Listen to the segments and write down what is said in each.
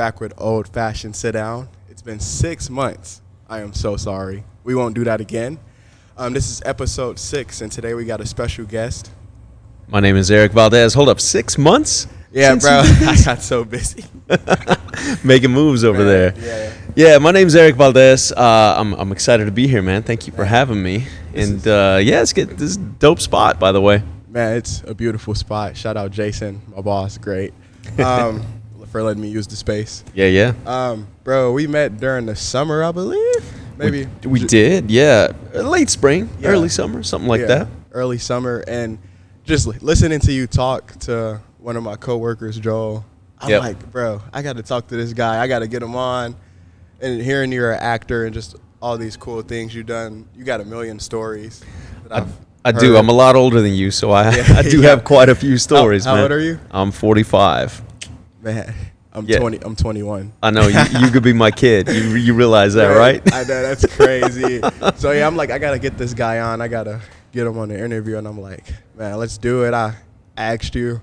back with Old Fashioned Sit Down. It's been 6 months. I am so sorry. We won't do that again. This is episode 6, and today we got a special guest. My name is Erik Valdez. Hold up, 6 months? Yeah, bro. I got so busy. Making moves over there. Yeah, my name's Erik Valdez. I'm excited to be here, man. Thank you for having me. And let's get this dope spot, by the way. Man, it's a beautiful spot. Shout out Jason, my boss. Great. For letting me use the space. Yeah. Bro, we met during the summer, I believe. Maybe. We did, yeah. Late spring, early summer, something like that. Early summer. And just listening to you talk to one of my coworkers, Joel, I'm like, bro, I got to talk to this guy. I got to get him on. And hearing you're an actor and just all these cool things you've done, you got a million stories that I do. I'm a lot older than you, so I do have quite a few stories, man. How old are you? I'm 45. Man, I'm 20. I'm 21. I know you could be my kid. You realize that, right? I know, that's crazy. So yeah, I'm like, I gotta get this guy on. I gotta get him on the interview, and I'm like, man, let's do it. I asked you.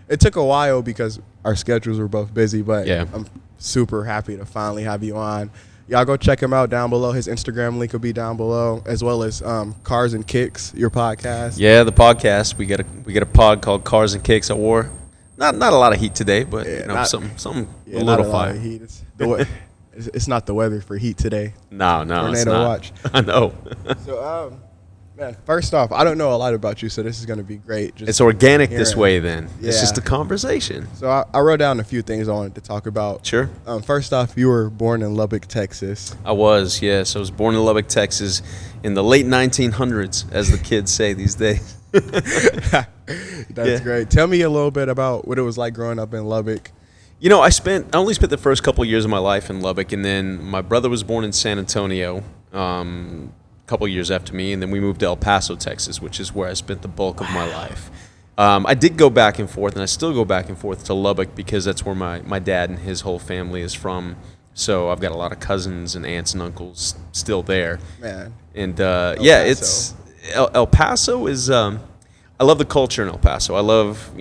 It took a while because our schedules were both busy, but I'm super happy to finally have you on. Y'all go check him out down below. His Instagram link will be down below, as well as Cars and Kicks, your podcast. Yeah, the podcast. We got a pod called Cars and Kicks. I wore not a lot of heat today, but something a little fire. Heat. It's not the weather for heat today. No, it's Tornado not. watch. I know. So man, first off, I don't know a lot about you, so this is going to be great. It's organic this way, then. Yeah. It's just a conversation. So I wrote down a few things I wanted to talk about. Sure. First off, you were born in Lubbock, Texas. I was, yes. I was born in Lubbock, Texas in the late 1900s, as the kids say these days. That's great. Tell me a little bit about what it was like growing up in Lubbock. You know, I only spent the first couple years of my life in Lubbock, and then my brother was born in San Antonio a couple years after me, and then we moved to El Paso, Texas, which is where I spent the bulk of my life. I did go back and forth, and I still go back and forth to Lubbock because that's where my dad and his whole family is from. So I've got a lot of cousins and aunts and uncles still there. Man. And it's El Paso is. I love the culture in El Paso. I love,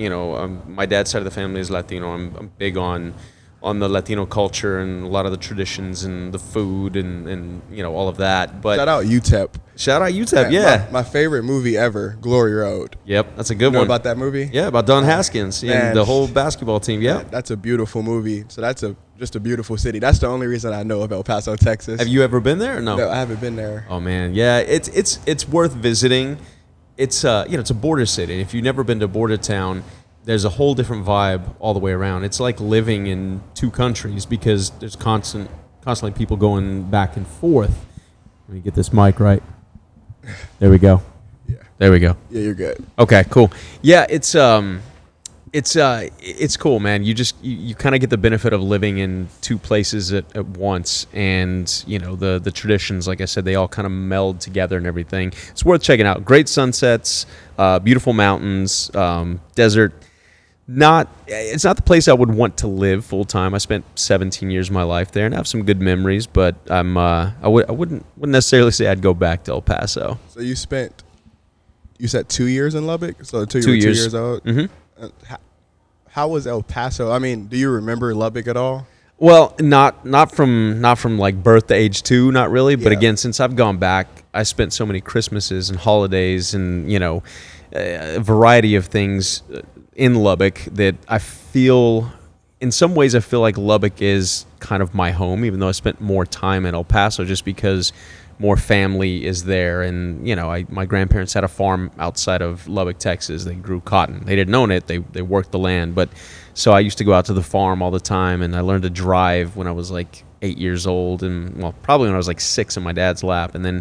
my dad's side of the family is Latino. I'm big on the Latino culture and a lot of the traditions and the food and all of that. But shout out UTEP. Shout out UTEP, yeah. My favorite movie ever, Glory Road. Yep, that's a good one. You know about that movie? Yeah, about Don Haskins and the whole basketball team. Yeah, that's a beautiful movie. So that's just a beautiful city. That's the only reason I know of El Paso, Texas. Have you ever been there or no? No, I haven't been there. Oh man, yeah, it's worth visiting. It's it's a border city. If you've never been to a border town, there's a whole different vibe all the way around. It's like living in two countries because there's constantly people going back and forth. Let me get this mic right. There we go. Yeah. There we go. Yeah, you're good. Okay, cool. Yeah, it's cool, man. You kind of get the benefit of living in two places at once, and the traditions, like I said, they all kind of meld together and everything. It's worth checking out. Great sunsets, beautiful mountains, desert. It's not the place I would want to live full time. I spent 17 years of my life there and I have some good memories, but I wouldn't necessarily say I'd go back to El Paso. So you said 2 years in Lubbock? So 2 years old? Mm-hmm. How was El Paso? I mean, do you remember Lubbock at all? Well, not from like birth to age 2, not really. But again, since I've gone back, I spent so many Christmases and holidays and a variety of things in Lubbock that I feel, in some ways, I feel like Lubbock is kind of my home, even though I spent more time in El Paso just because more family is there. And, my grandparents had a farm outside of Lubbock, Texas. They grew cotton. They didn't own it. They worked the land. But so I used to go out to the farm all the time, and I learned to drive when I was like 8 years old, and probably when I was like 6 in my dad's lap. And then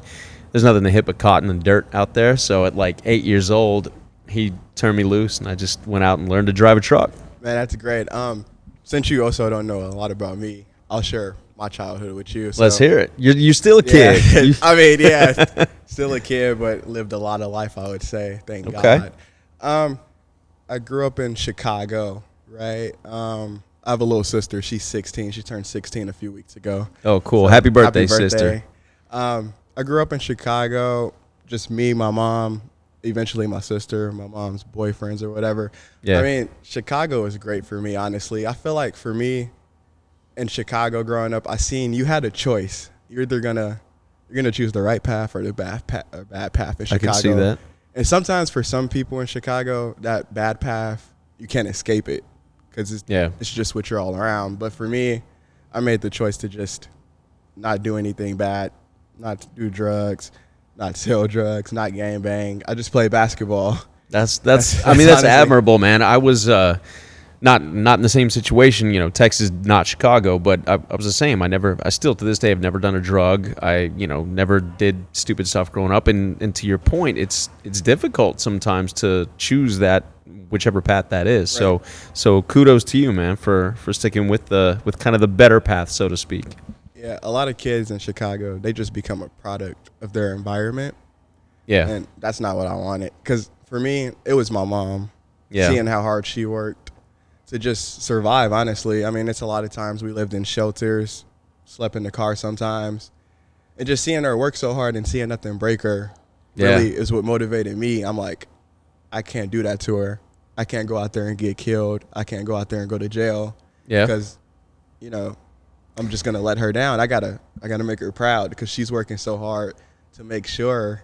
there's nothing to hit but cotton and dirt out there. So at like 8 years old, he turned me loose, and I just went out and learned to drive a truck. Man, that's great. Since you also don't know a lot about me, I'll share my childhood with you. So. Let's hear it. You're still a kid. Yeah. I mean, still a kid, but lived a lot of life, I would say. Thank God. I grew up in Chicago, right? I have a little sister. She's 16. She turned 16 a few weeks ago. Oh, cool. So, happy birthday, sister. I grew up in Chicago, just me, my mom, eventually my sister, my mom's boyfriends or whatever. Yeah. I mean, Chicago is great for me, honestly. I feel like for me, in Chicago growing up, I seen you had a choice. You're gonna choose the right path or the bad path in Chicago. I can see that. And sometimes for some people in Chicago, that bad path, you can't escape it because it's just what you're all around. But for me, I made the choice to just not do anything bad, not do drugs, not sell drugs, not gangbang. I just play basketball. That's admirable, man. I was not in the same situation, Texas, not Chicago, but I was the same. I still to this day have never done a drug. I, never did stupid stuff growing up. And to your point, it's difficult sometimes to choose that whichever path that is. Right. So kudos to you, man, for sticking with kind of the better path, so to speak. Yeah, a lot of kids in Chicago, they just become a product of their environment. Yeah. And that's not what I wanted. Because for me, it was my mom. Yeah. Seeing how hard she worked to just survive, honestly. I mean, it's a lot of times we lived in shelters, slept in the car sometimes. And just seeing her work so hard and seeing nothing break her really is what motivated me. I'm like, I can't do that to her. I can't go out there and get killed. I can't go out there and go to jail. Yeah. Because, I'm just going to let her down. I gotta make her proud because she's working so hard to make sure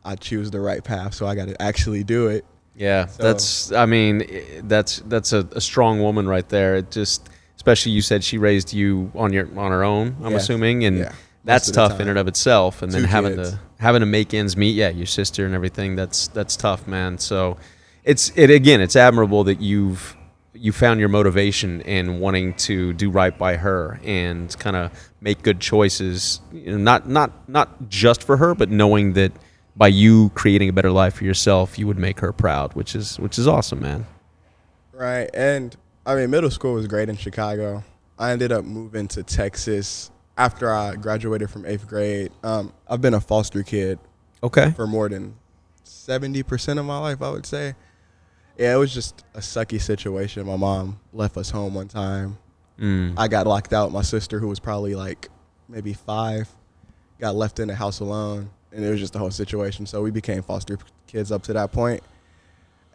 I choose the right path. So I got to actually do it. Yeah, that's a strong woman right there. It just, especially you said she raised you on her own, I'm assuming, and that's tough in and of itself. And then having to make ends meet. Yeah, your sister and everything. That's tough, man. So it's admirable that you found your motivation in wanting to do right by her and kind of make good choices, not just for her, but knowing that by you creating a better life for yourself, you would make her proud, which is awesome, man. Right. And I mean, middle school was great in Chicago. I ended up moving to Texas after I graduated from 8th grade. I've been a foster kid for more than 70% of my life, I would say. Yeah, it was just a sucky situation. My mom left us home one time. I got locked out. My sister, who was probably like maybe 5, got left in the house alone. And it was just the whole situation. So we became foster kids up to that point.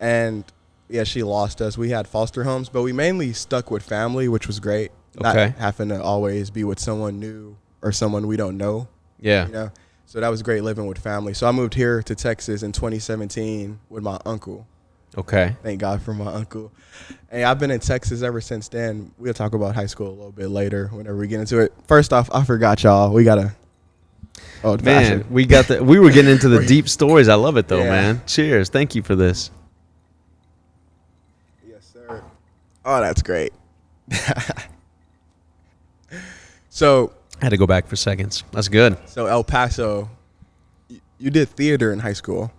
And, yeah, she lost us. We had foster homes, but we mainly stuck with family, which was great. Not having to always be with someone new or someone we don't know. Yeah. So that was great living with family. So I moved here to Texas in 2017 with my uncle. Okay. Thank God for my uncle. And I've been in Texas ever since then. We'll talk about high school a little bit later whenever we get into it. First off, I forgot y'all. We got to... Oh, man, we were getting into the deep stories. I love it though, man. Cheers. Thank you for this. Yes, sir. Oh, that's great. So I had to go back for seconds. That's good. So El Paso, you did theater in high school.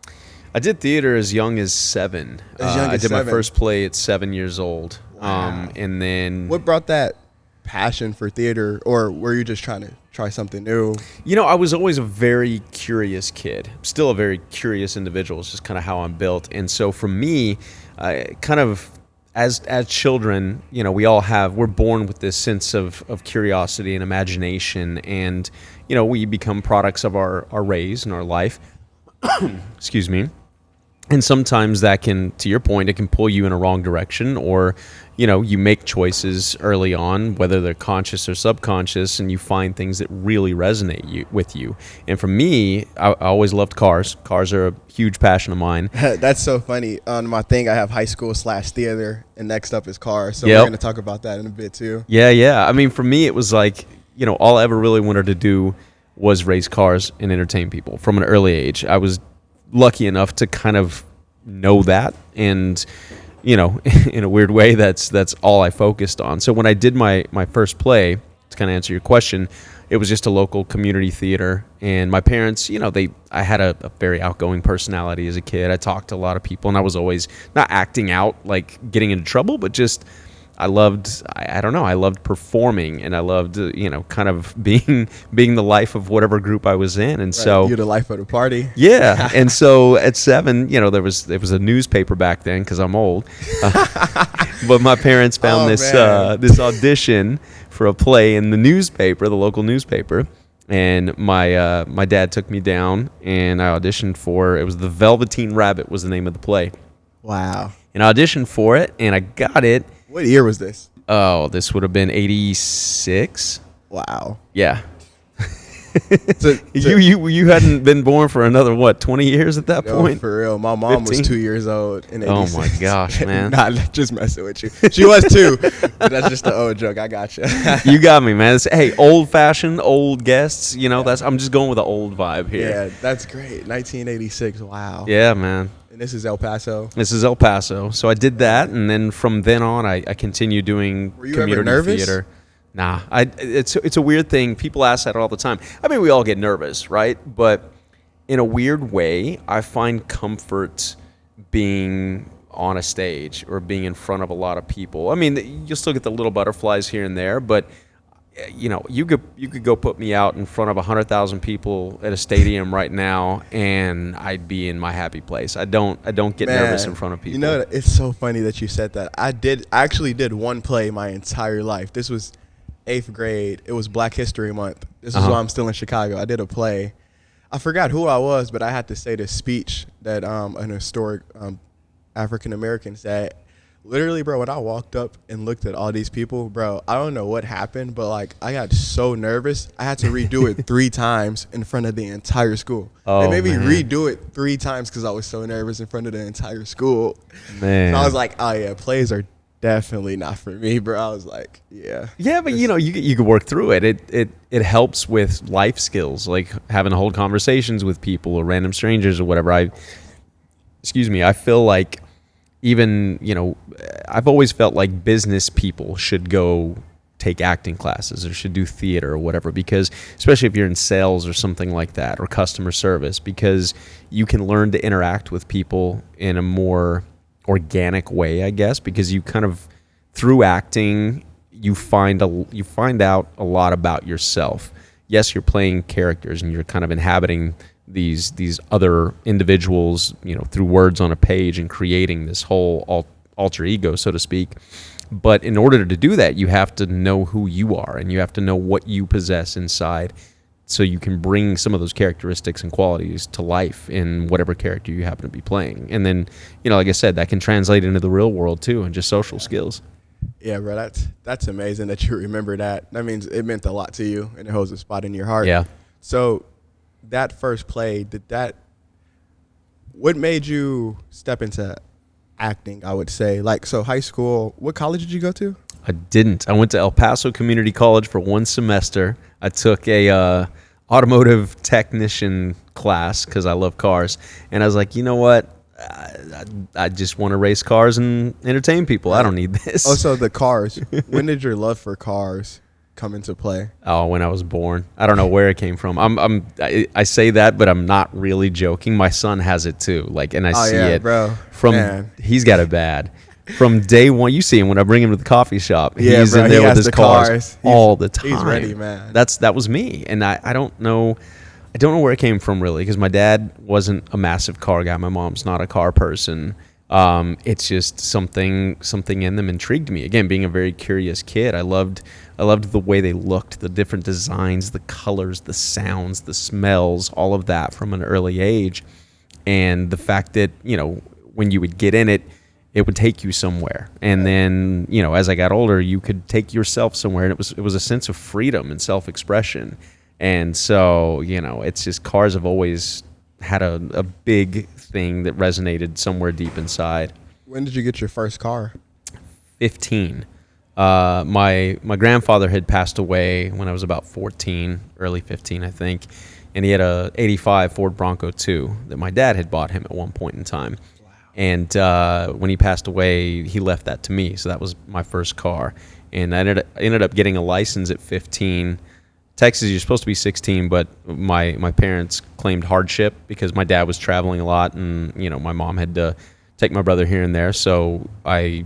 I did theater as young as 7. I did my first play at 7 years old. Wow. And then what brought that passion for theater, or were you just trying to try something new? I was always a very curious kid. Still a very curious individual. It's just kind of how I'm built. And so for me, kind of as children, we're born with this sense of curiosity and imagination, and we become products of our raise and our life. Excuse me. And sometimes that can, to your point, it can pull you in a wrong direction, or, you make choices early on, whether they're conscious or subconscious, and you find things that really resonate with you. And for me, I always loved cars. Cars are a huge passion of mine. That's so funny. On my thing, I have high school/theater, and next up is cars. So we're going to talk about that in a bit too. Yeah. I mean, for me, it was like, all I ever really wanted to do was race cars and entertain people from an early age. I was lucky enough to kind of know that, and in a weird way, that's all I focused on. So when I did my first play, to kind of answer your question, it was just a local community theater, and my parents, I had a very outgoing personality as a kid. I talked to a lot of people, and I was always not acting out, like getting into trouble, but just I loved performing, and I loved, kind of being the life of whatever group I was in. And so you're the life of the party. Yeah. And so at 7, there was a newspaper back then, because I'm old. But my parents found this audition for a play in the newspaper, the local newspaper. And my dad took me down, and I auditioned for, it was The Velveteen Rabbit was the name of the play. Wow. And I auditioned for it, and I got it. What year was this? Oh, this would have been 86. Wow. Yeah. So, You hadn't been born for another, what, 20 years at that no, point? for real. My mom 15? was 2 years old in 86. Oh my gosh, man. Nah, just messing with you. She was 2. But that's just the old joke. I got you. You got me, man. Hey, old fashioned, old guests. I'm just going with the old vibe here. Yeah, that's great. 1986. Wow. Yeah, man. And this is El Paso. This is El Paso. So I did that, and then from then on, I continued doing Were you ever community nervous? theater. Nah, it's a weird thing. People ask that all the time. I mean, we all get nervous, right? But in a weird way, I find comfort being on a stage or being in front of a lot of people. I mean, you'll still get the little butterflies here and there, but you could go put me out in front of 100,000 people at a stadium right now, and I'd be in my happy place. I don't get nervous in front of people. You know, it's so funny that you said that. I actually did one play my entire life. This was 8th grade. It was Black History Month. This is why I'm still in Chicago. I did a play. I forgot who I was, but I had to say this speech that an historic African American said. Literally, bro, when I walked up and looked at all these people, bro, I don't know what happened, but like I got so nervous. I had to redo it 3 times in front of the entire school. Oh, they made me man. redo it 3 times because I was so nervous in front of the entire school. Man. And I was like, oh yeah, plays are definitely not for me, bro. I was like, yeah. Yeah, but you could work through it. It helps with life skills, like having to hold conversations with people or random strangers or whatever. I feel like even, I've always felt like business people should go take acting classes or should do theater or whatever, because especially if you're in sales or something like that, or customer service, because you can learn to interact with people in a more organic way, I guess, because you kind of, through acting, you find out a lot about yourself. Yes, you're playing characters and you're kind of inhabiting these other individuals, through words on a page and creating this whole alter ego, so to speak. But in order to do that, you have to know who you are and you have to know what you possess inside, so you can bring some of those characteristics and qualities to life in whatever character you happen to be playing. And then, like I said, that can translate into the real world too, and just social skills. Yeah, bro, that's amazing that you remember that. That means it meant a lot to you and it holds a spot in your heart. Yeah. So that first play, what made you step into acting, I would say? Like, so high school, what college did you go to? I didn't. I went to El Paso Community College for 1 semester. I took a automotive technician class because I love cars. And I was like, you know what? I just want to race cars and entertain people. I don't need this. Oh, so the cars. When did your love for cars come into play? Oh, when I was born. I don't know where it came from. I say that, but I'm not really joking. My son has it too. Like, and I see it, bro. From Man. He's got it bad. From day one, you see him when I bring him to the coffee shop. Yeah, he's bro, in there he with has his the cars all the time. He's ready, man. That was me, and I don't know. I don't know where it came from really, because my dad wasn't a massive car guy. My mom's not a car person. It's just something in them intrigued me. Again, being a very curious kid, I loved the way they looked, the different designs, the colors, the sounds, the smells, all of that from an early age. And the fact that, when you would get in it, it would take you somewhere. And then, as I got older, you could take yourself somewhere, and it was a sense of freedom and self-expression. And so, it's just, cars have always had a big thing that resonated somewhere deep inside. When did you get your first car? 15. My grandfather had passed away when I was about 14, early 15, I think. And he had a 85 Ford Bronco 2 that my dad had bought him at one point in time. Wow. And when he passed away, he left that to me. So that was my first car. And I ended up getting a license at 15. Texas, you're supposed to be 16, but my parents claimed hardship because my dad was traveling a lot, and my mom had to take my brother here and there. So I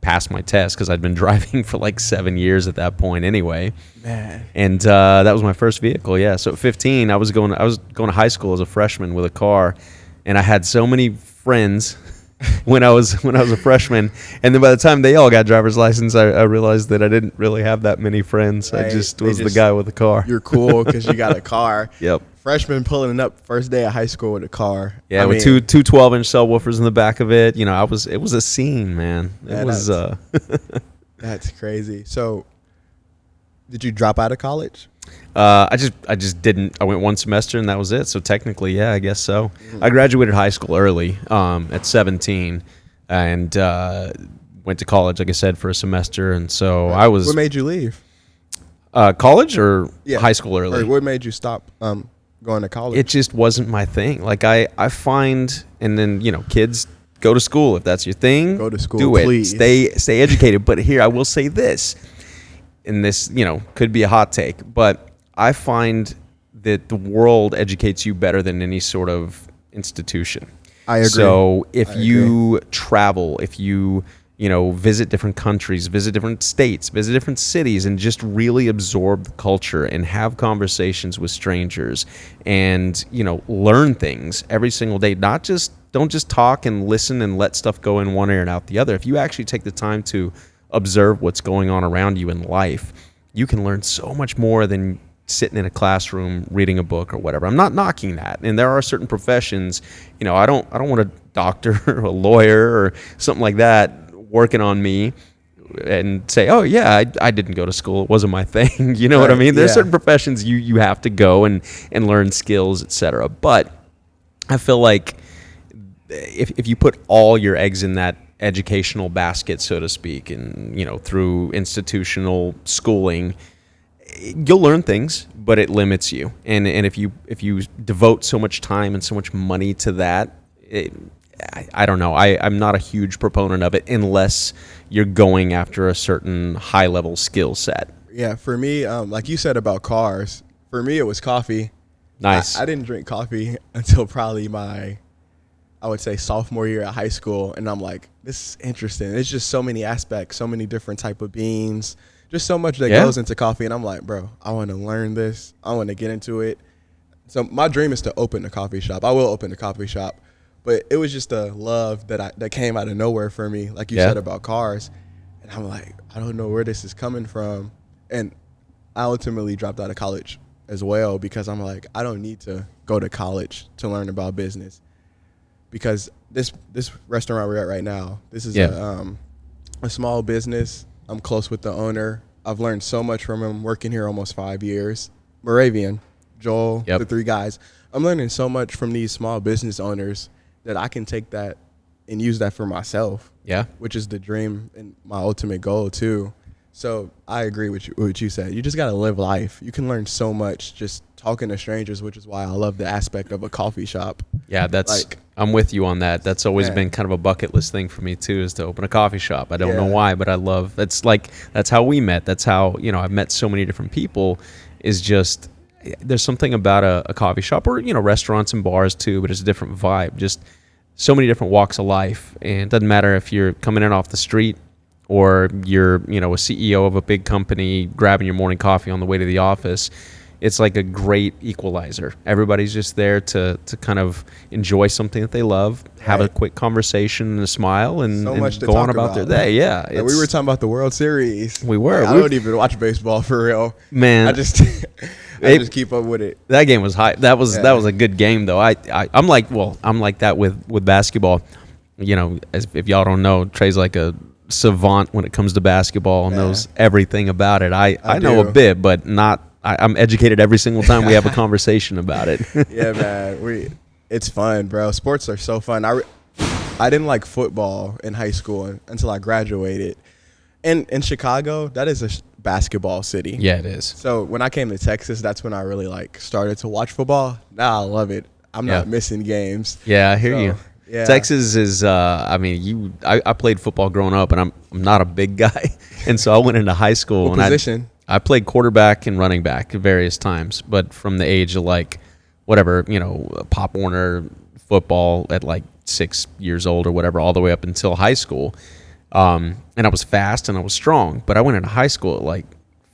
passed my test because I'd been driving for like 7 years at that point anyway. Man. And that was my first vehicle. Yeah. So at 15, I was going to high school as a freshman with a car, and I had so many friends when I was a freshman, and then by the time they all got driver's license, I realized that I didn't really have that many friends. Right. I just was the guy with a car. You're cool because you got a car. Yep. Freshman pulling up first day of high school with a car. Yeah, with two 12-inch subwoofers in the back of it. It was a scene, man. That's crazy. So, did you drop out of college? I just didn't. I went one semester and that was it. So technically, yeah, I guess so. I graduated high school early, at 17, and went to college, like I said, for a semester. And so I was. What made you leave? College or high school early? Or what made you stop going to college? It just wasn't my thing. Like I find, and then kids, go to school if that's your thing. Go to school, do please. it. Stay educated. But here I will say this, and this could be a hot take, but I find that the world educates you better than any sort of institution. I agree. So if you travel, if you visit different countries, visit different states, visit different cities, and just really absorb the culture and have conversations with strangers and, learn things every single day. Don't just talk and listen and let stuff go in one ear and out the other. If you actually take the time to observe what's going on around you in life, you can learn so much more than sitting in a classroom reading a book or whatever. I'm not knocking that. And there are certain professions, I don't want a doctor or a lawyer or something like that working on me and say, oh yeah, I didn't go to school, it wasn't my thing. You know what I mean? There's certain professions you have to go and learn skills, etc. But I feel like if you put all your eggs in that educational basket, so to speak, and through institutional schooling, you'll learn things, but it limits you. And if you devote so much time and so much money to that, I don't know. I'm not a huge proponent of it unless you're going after a certain high level skill set. Yeah, for me, like you said about cars, for me it was coffee. Nice. I didn't drink coffee until probably I would say sophomore year at high school, and I'm like, this is interesting. It's just so many aspects, so many different type of beans, just so much that goes into coffee. And I'm like, bro, I want to learn this. I want to get into it. So my dream is to open a coffee shop. I will open a coffee shop, but it was just a love that came out of nowhere for me, like you said about cars. And I'm like, I don't know where this is coming from. And I ultimately dropped out of college as well because I'm like, I don't need to go to college to learn about business. Because this restaurant we're at right now, this is a small business. I'm close with the owner. I've learned so much from him working here almost 5 years. Moravian, Joel, the three guys. I'm learning so much from these small business owners that I can take that and use that for myself. Yeah. Which is the dream and my ultimate goal too. So I agree with what you said. You just got to live life. You can learn so much just talking to strangers, which is why I love the aspect of a coffee shop. Yeah, I'm with you on that. That's always been kind of a bucket list thing for me too, is to open a coffee shop. I don't know why, but I love, that's how we met. That's how, I've met so many different people, is just, there's something about a coffee shop or, restaurants and bars too, but it's a different vibe. Just so many different walks of life. And it doesn't matter if you're coming in off the street or you're, a CEO of a big company grabbing your morning coffee on the way to the office. It's like a great equalizer. Everybody's just there to kind of enjoy something that they love, have a quick conversation and a smile, and go on about their day. Yeah. Like we were talking about the World Series. We were. I don't even watch baseball for real. Man. I just keep up with it. That game was high. That was a good game though. I'm like that with basketball. If y'all don't know, Trey's like a savant when it comes to basketball and knows everything about it. I know a bit, but not. I'm educated every single time we have a conversation about it. Yeah, man. It's fun, bro. Sports are so fun. I didn't like football in high school until I graduated. And in Chicago, that is a basketball city. Yeah, it is. So when I came to Texas, that's when I really started to watch football. Now I love it. I'm not missing games. Yeah, I hear you. Yeah. Texas is, I played football growing up, and I'm not a big guy. And so I went into high school. What position? I played quarterback and running back at various times, but from the age of Pop Warner football at 6 years old or whatever, all the way up until high school. And I was fast and I was strong, but I went into high school at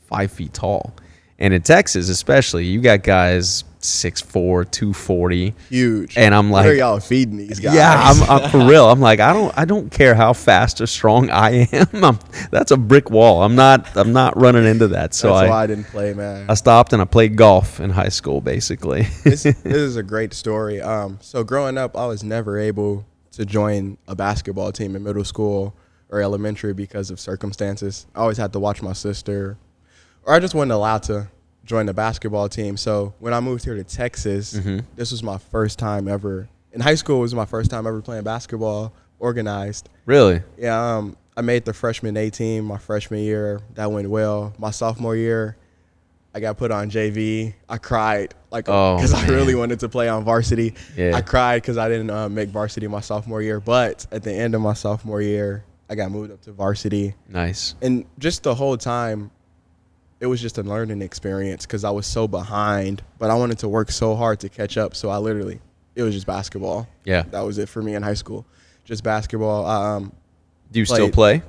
5 feet tall. And in Texas, especially, you got guys 6'4", 240, huge. And I'm like, where are y'all feeding these guys? Yeah, I'm for real. I'm like, I don't care how fast or strong I am. That's a brick wall. I'm not running into that. So that's why I didn't play, man. I stopped and I played golf in high school, basically. This is a great story. So growing up, I was never able to join a basketball team in middle school or elementary because of circumstances. I always had to watch my sister, or I just wasn't allowed to join the basketball team. So when I moved here to Texas, this was my first time ever. In high school, it was my first time ever playing basketball organized. Really? Yeah, I made the freshman A team my freshman year. That went well. My sophomore year, I got put on JV. I cried because I really wanted to play on varsity. Yeah. I cried because I didn't make varsity my sophomore year. But at the end of my sophomore year, I got moved up to varsity. Nice. And just the whole time, it was just a learning experience because I was so behind. But I wanted to work so hard to catch up. So it was just basketball. Yeah. That was it for me in high school. Just basketball. Do you still play?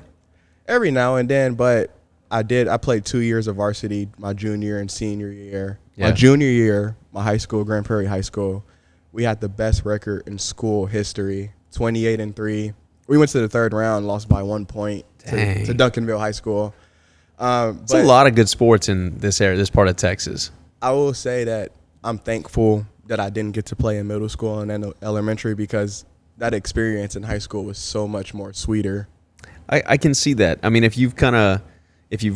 Every now and then, but I played 2 years of varsity, my junior and senior year. Yeah. My junior year, my high school, Grand Prairie High School, we had the best record in school history, 28-3. We went to the third round, lost by 1 point to Duncanville High School. It's a lot of good sports in this area, this part of Texas. I will say that I'm thankful that I didn't get to play in middle school and elementary because that experience in high school was so much more sweeter. I can see that. I mean, if you've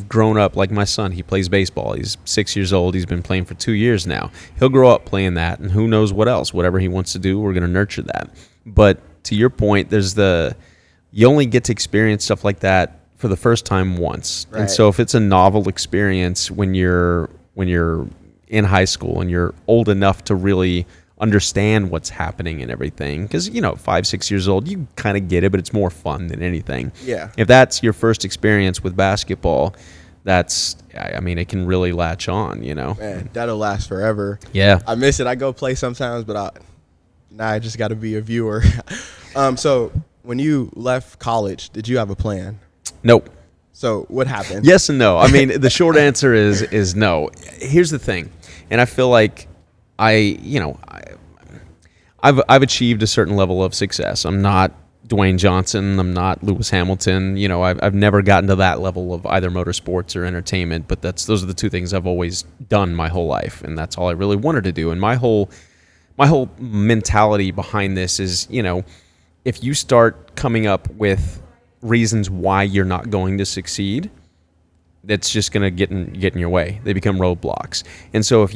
grown up, like my son, he plays baseball. He's 6 years old. He's been playing for 2 years now. He'll grow up playing that, and who knows what else. Whatever he wants to do, we're going to nurture that. But to your point, you only get to experience stuff like that for the first time once. Right. And so if it's a novel experience when you're in high school and you're old enough to really understand what's happening and everything, because 5-6 years old, you kind of get it, but it's more fun than anything. Yeah. If that's your first experience with basketball, it can really latch on. Man, that'll last forever. Yeah. I miss it. I go play sometimes, but I just got to be a viewer. So when you left college, did you have a plan? Nope. So what happened? Yes and no. I mean, the short answer is no. Here's the thing, and I feel like I've achieved a certain level of success. I'm not Dwayne Johnson. I'm not Lewis Hamilton. I've never gotten to that level of either motorsports or entertainment. But those are the two things I've always done my whole life, and that's all I really wanted to do. And my whole mentality behind this is, if you start coming up with reasons why you're not going to succeed, that's just going to get in your way. They become roadblocks. And so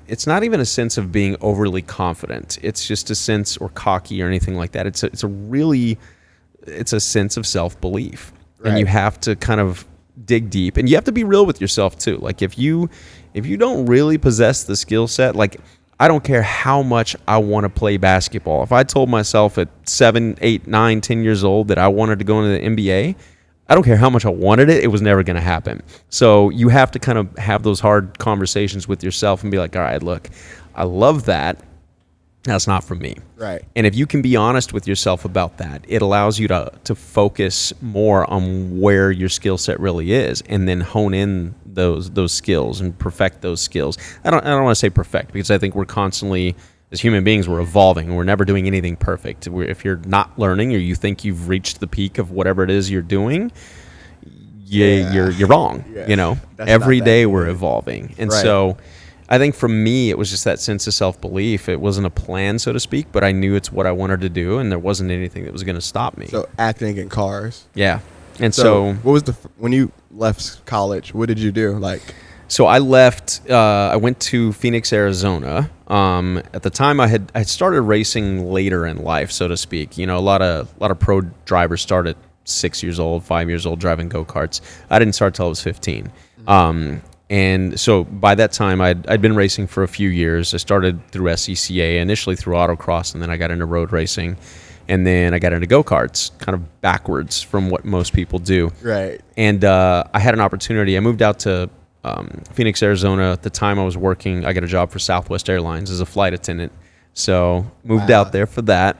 it's not even a sense of being overly confident. It's just a sense, or cocky or anything like that. It's a sense of self-belief. Right. And you have to kind of dig deep, and you have to be real with yourself too. Like if you don't really possess the skill set, like I don't care how much I want to play basketball. If I told myself at 7, 8, 9, 10 years old that I wanted to go into the NBA, I don't care how much I wanted it, it was never going to happen. So you have to kind of have those hard conversations with yourself and be like, all right, look, I love that. That's not for me. Right. And if you can be honest with yourself about that, it allows you to focus more on where your skill set really is, and then hone in those skills and perfect those skills. I don't want to say perfect, because I think we're constantly, as human beings, we're evolving, and we're never doing anything perfect. If you're not learning, or you think you've reached the peak of whatever it is you're doing, you're wrong. Yeah. Every day we're evolving. And so I think for me, it was just that sense of self-belief. It wasn't a plan, so to speak, but I knew it's what I wanted to do, and there wasn't anything that was going to stop me. So acting in cars. Yeah. And so what was when you left college, what did you do? So I left, I went to Phoenix, Arizona. At the time I started racing later in life, so to speak. A lot of pro drivers start at 6 years old, 5 years old driving go-karts. I didn't start till I was 15. And so by that time, I'd been racing for a few years. I started through SCCA, initially through autocross, and then I got into road racing. And then I got into go-karts, kind of backwards from what most people do. Right. And I had an opportunity. I moved out to Phoenix, Arizona. At the time I was working, I got a job for Southwest Airlines as a flight attendant. So moved out there for that.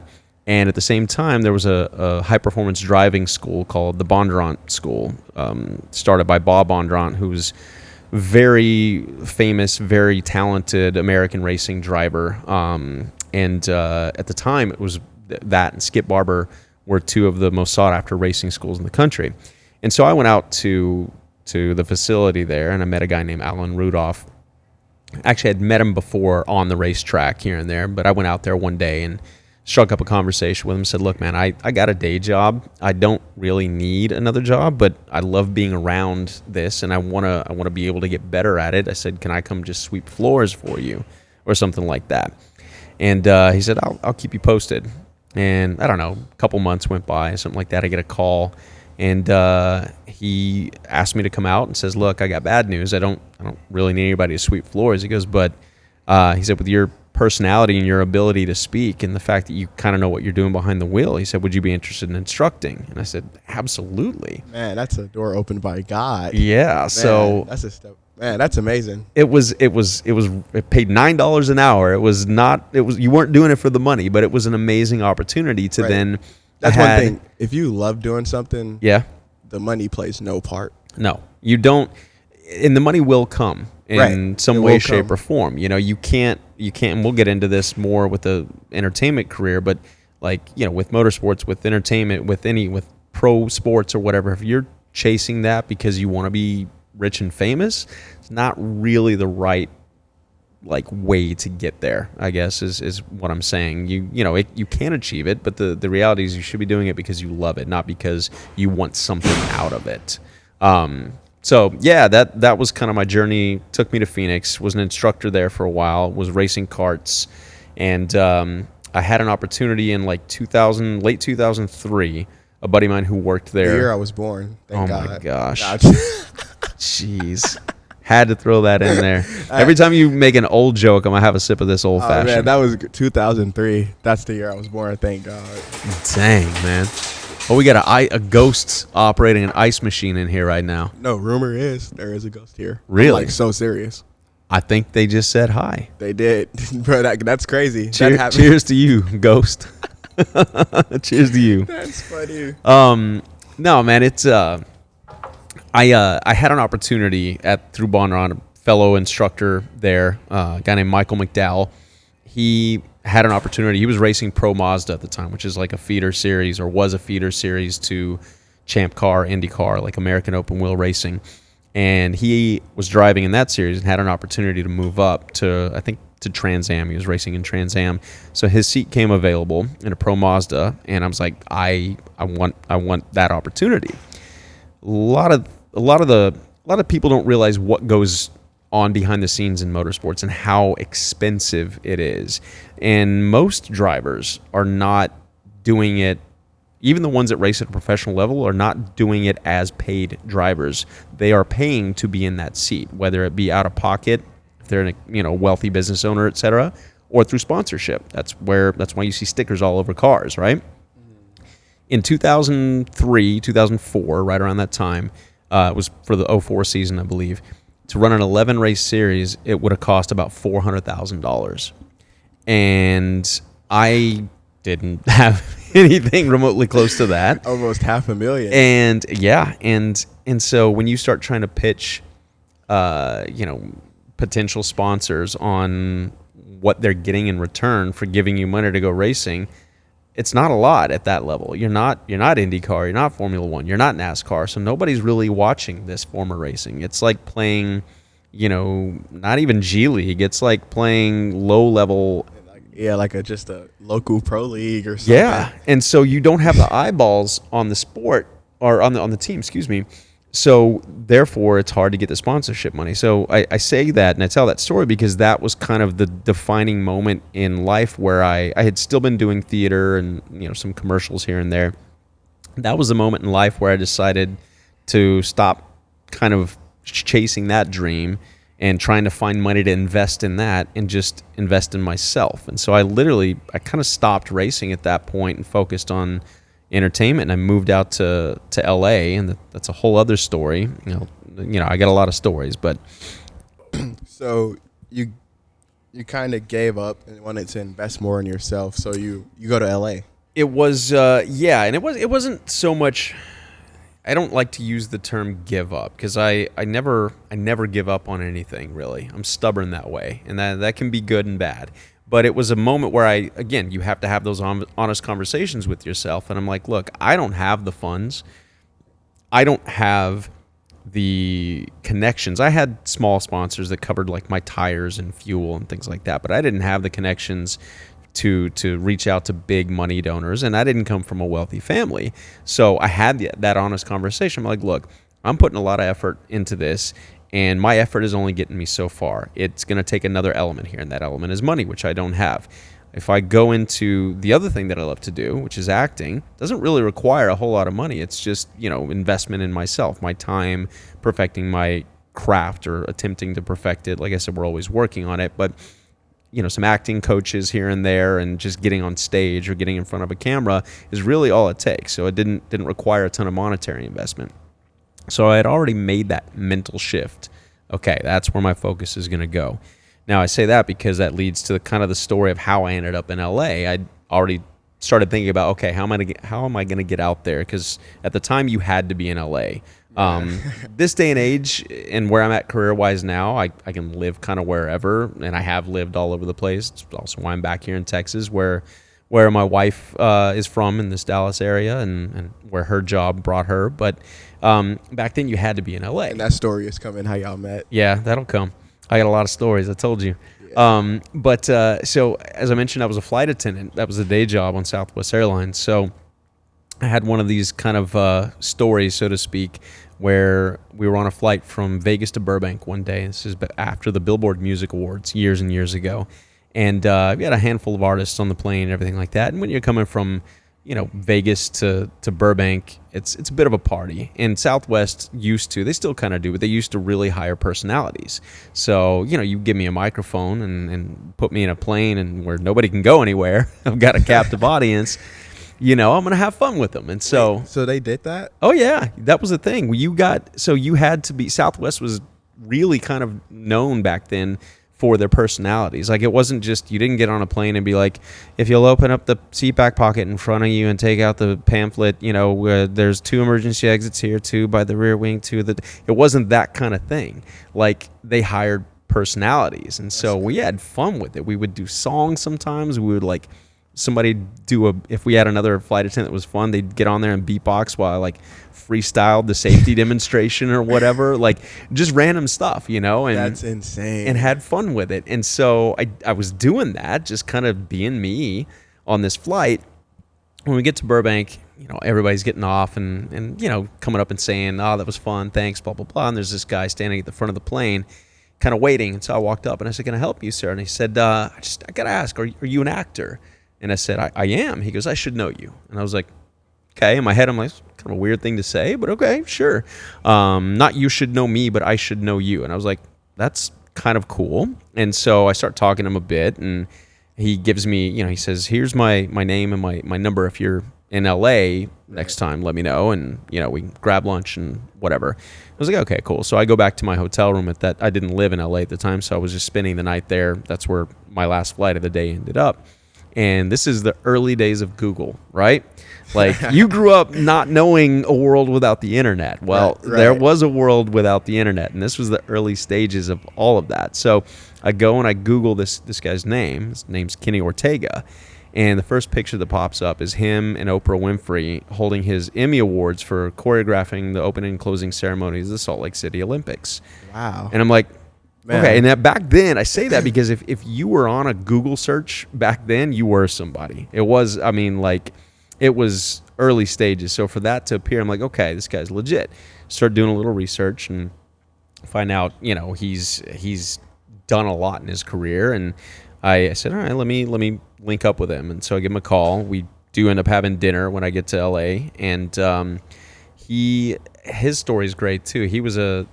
And at the same time, there was a high-performance driving school called the Bondurant School, started by Bob Bondurant, who's very famous, very talented American racing driver. And at the time, it was that and Skip Barber were two of the most sought-after racing schools in the country. And so I went out to the facility there, and I met a guy named Alan Rudolph. Actually, I'd met him before on the racetrack here and there, but I went out there one day and struck up a conversation with him, said, look, man, I got a day job. I don't really need another job, but I love being around this, and I want to be able to get better at it. I said, can I come just sweep floors for you or something like that? And he said, I'll keep you posted. And I don't know, a couple months went by, something like that. I get a call, and he asked me to come out and says, look, I got bad news. I don't really need anybody to sweep floors. He goes, but he said, with your personality and your ability to speak and the fact that you kind of know what you're doing behind the wheel, he said, would you be interested in instructing? And I said, absolutely. Man, that's a door opened by God. Yeah. Man, so that's a step. Man, that's amazing. it paid $9 an hour. You weren't doing it for the money, but it was an amazing opportunity to then. That's one thing. If you love doing something, yeah, the money plays no part. no, you don't. And the money will come in some way, shape, or form. You can't, and we'll get into this more with the entertainment career, but with motorsports, with entertainment, with pro sports or whatever, if you're chasing that because you want to be rich and famous, it's not really the right way to get there, I guess is what I'm saying. You can achieve it, but the reality is you should be doing it because you love it, not because you want something out of it. So yeah, that was kind of my journey. Took me to Phoenix, was an instructor there for a while, was racing karts, and I had an opportunity in late 2003. A buddy of mine who worked there. The year I was born. Thank God. My gosh. Jeez. Had to throw that in there. Every time you make an old joke, I'm going to have a sip of this old fashioned. Man, that was 2003. That's the year I was born. Thank God. Dang, man. Well, we got a ghost operating an ice machine in here right now. No, rumor is there is a ghost here. Really? I'm so serious. I think they just said hi. They did. Bro, that's crazy. Cheers to you, ghost. Cheers to you. That's funny. No, man, it's I had an opportunity through Bonron, a fellow instructor there, a guy named Michael McDowell. He had an opportunity. He was racing Pro Mazda at the time, which is like a feeder series, or was a feeder series to Champ Car, IndyCar, like American Open Wheel Racing. And he was driving in that series and had an opportunity to move up to, I think, to Trans Am. He was racing in Trans Am, so his seat came available in a Pro Mazda, and I was like, I want that opportunity. A lot of people don't realize what goes on behind the scenes in motorsports and how expensive it is, and most drivers are not doing it. Even the ones that race at a professional level are not doing it as paid drivers. They are paying to be in that seat, whether it be out of pocket, if they're a wealthy business owner, etc., or through sponsorship. That's why you see stickers all over cars, right? In 2003, 2004, right around that time, it was for the 04 season, I believe. To run an 11 race series, it would have cost about $400,000, and I didn't have anything remotely close to that. Almost $500,000. And yeah, and so when you start trying to pitch, potential sponsors on what they're getting in return for giving you money to go racing, it's not a lot at that level. You're not IndyCar, you're not Formula One, you're not NASCAR, so nobody's really watching this form of racing. It's like playing, not even G League. It's like playing low level. Yeah, just a local pro league or something. Yeah, and so you don't have the eyeballs on the sport, or on the team, excuse me. So therefore, it's hard to get the sponsorship money. So I say that, and I tell that story because that was kind of the defining moment in life where I had still been doing theater and some commercials here and there. That was the moment in life where I decided to stop kind of chasing that dream and trying to find money to invest in that and just invest in myself. And so I kind of stopped racing at that point and focused on entertainment, and I moved out to LA, and that's a whole other story. I got a lot of stories, but so you kind of gave up and wanted to invest more in yourself, so you go to LA. It was and it wasn't so much. I don't like to use the term give up because I never give up on anything, really. I'm stubborn that way, and that can be good and bad. But it was a moment where you have to have those honest conversations with yourself. And I'm like, look, I don't have the funds. I don't have the connections. I had small sponsors that covered like my tires and fuel and things like that, but I didn't have the connections to reach out to big money donors, and I didn't come from a wealthy family. So I had that honest conversation. I'm like, look, I'm putting a lot of effort into this, and my effort is only getting me so far. It's going to take another element here, and that element is money, which I don't have. If I go into the other thing that I love to do, which is acting, doesn't really require a whole lot of money. It's just, investment in myself, my time, perfecting my craft or attempting to perfect it. Like I said, we're always working on it, but some acting coaches here and there, and just getting on stage or getting in front of a camera is really all it takes. So it didn't require a ton of monetary investment. So I had already made that mental shift. Okay, that's where my focus is going to go. Now, I say that because that leads to kind of the story of how I ended up in LA. I already started thinking about, okay, how am I going to get out there? Because at the time, you had to be in LA. This day and age, and where I'm at career-wise now, I can live kind of wherever, and I have lived all over the place. It's also why I'm back here in Texas, where my wife is from, in this Dallas area, and where her job brought her. But back then, you had to be in LA. And that story is coming, how y'all met. Yeah, that'll come. I got a lot of stories, I told you. Yeah. So as I mentioned, I was a flight attendant. That was a day job on Southwest Airlines. So I had one of these kind of stories, so to speak, where we were on a flight from Vegas to Burbank one day. This is after the Billboard Music Awards years and years ago. And we had a handful of artists on the plane and everything like that. And when you're coming from Vegas to Burbank, it's a bit of a party. And Southwest they still kind of do, but they used to really hire personalities. So, you give me a microphone and put me in a plane and where nobody can go anywhere. I've got a captive audience. I'm going to have fun with them. And so they did that? Oh yeah, that was the thing. You had to be, Southwest was really kind of known back then for their personalities. Like, it wasn't just, you didn't get on a plane and be like, if you'll open up the seat back pocket in front of you and take out the pamphlet, there's 2 emergency exits here, 2 by the rear wing, 2 it wasn't that kind of thing. Like, they hired personalities. And so we had fun with it. We would do songs sometimes. We would if we had another flight attendant that was fun, they'd get on there and beatbox while I freestyled the safety demonstration or whatever, just random stuff, and that's insane, and had fun with it. And so I was doing that, just kind of being me on this flight. When we get to Burbank, everybody's getting off and coming up and saying, "Oh, that was fun, thanks, blah blah blah." And there's this guy standing at the front of the plane, kind of waiting. And so I walked up and I said, "Can I help you, sir?" And he said, I gotta ask, are you an actor?" And I said, I am. He goes, "I should know you." And I was like, okay. In my head, I'm like, kind of a weird thing to say, but okay, sure. Not you should know me, but I should know you. And I was like, that's kind of cool. And so I start talking to him a bit, and he gives me, he says, "Here's my name and my number. If you're in LA next time, let me know. And, we can grab lunch and whatever." I was like, okay, cool. So I go back to my hotel room I didn't live in LA at the time, so I was just spending the night there. That's where my last flight of the day ended up. And this is the early days of Google, right? You grew up not knowing a world without the internet. Well, right. There was a world without the internet, and this was the early stages of all of that. So I go and I Google this guy's name. His name's Kenny Ortega. And the first picture that pops up is him and Oprah Winfrey holding his Emmy Awards for choreographing the opening and closing ceremonies of the Salt Lake City Olympics. Wow. And I'm like, man. Okay, and that back then, I say that because if you were on a Google search back then, you were somebody. It was, it was early stages. So for that to appear, I'm like, okay, this guy's legit. Start doing a little research and find out, he's done a lot in his career. And I said, all right, let me link up with him. And so I give him a call. We do end up having dinner when I get to LA, and his story is great too. He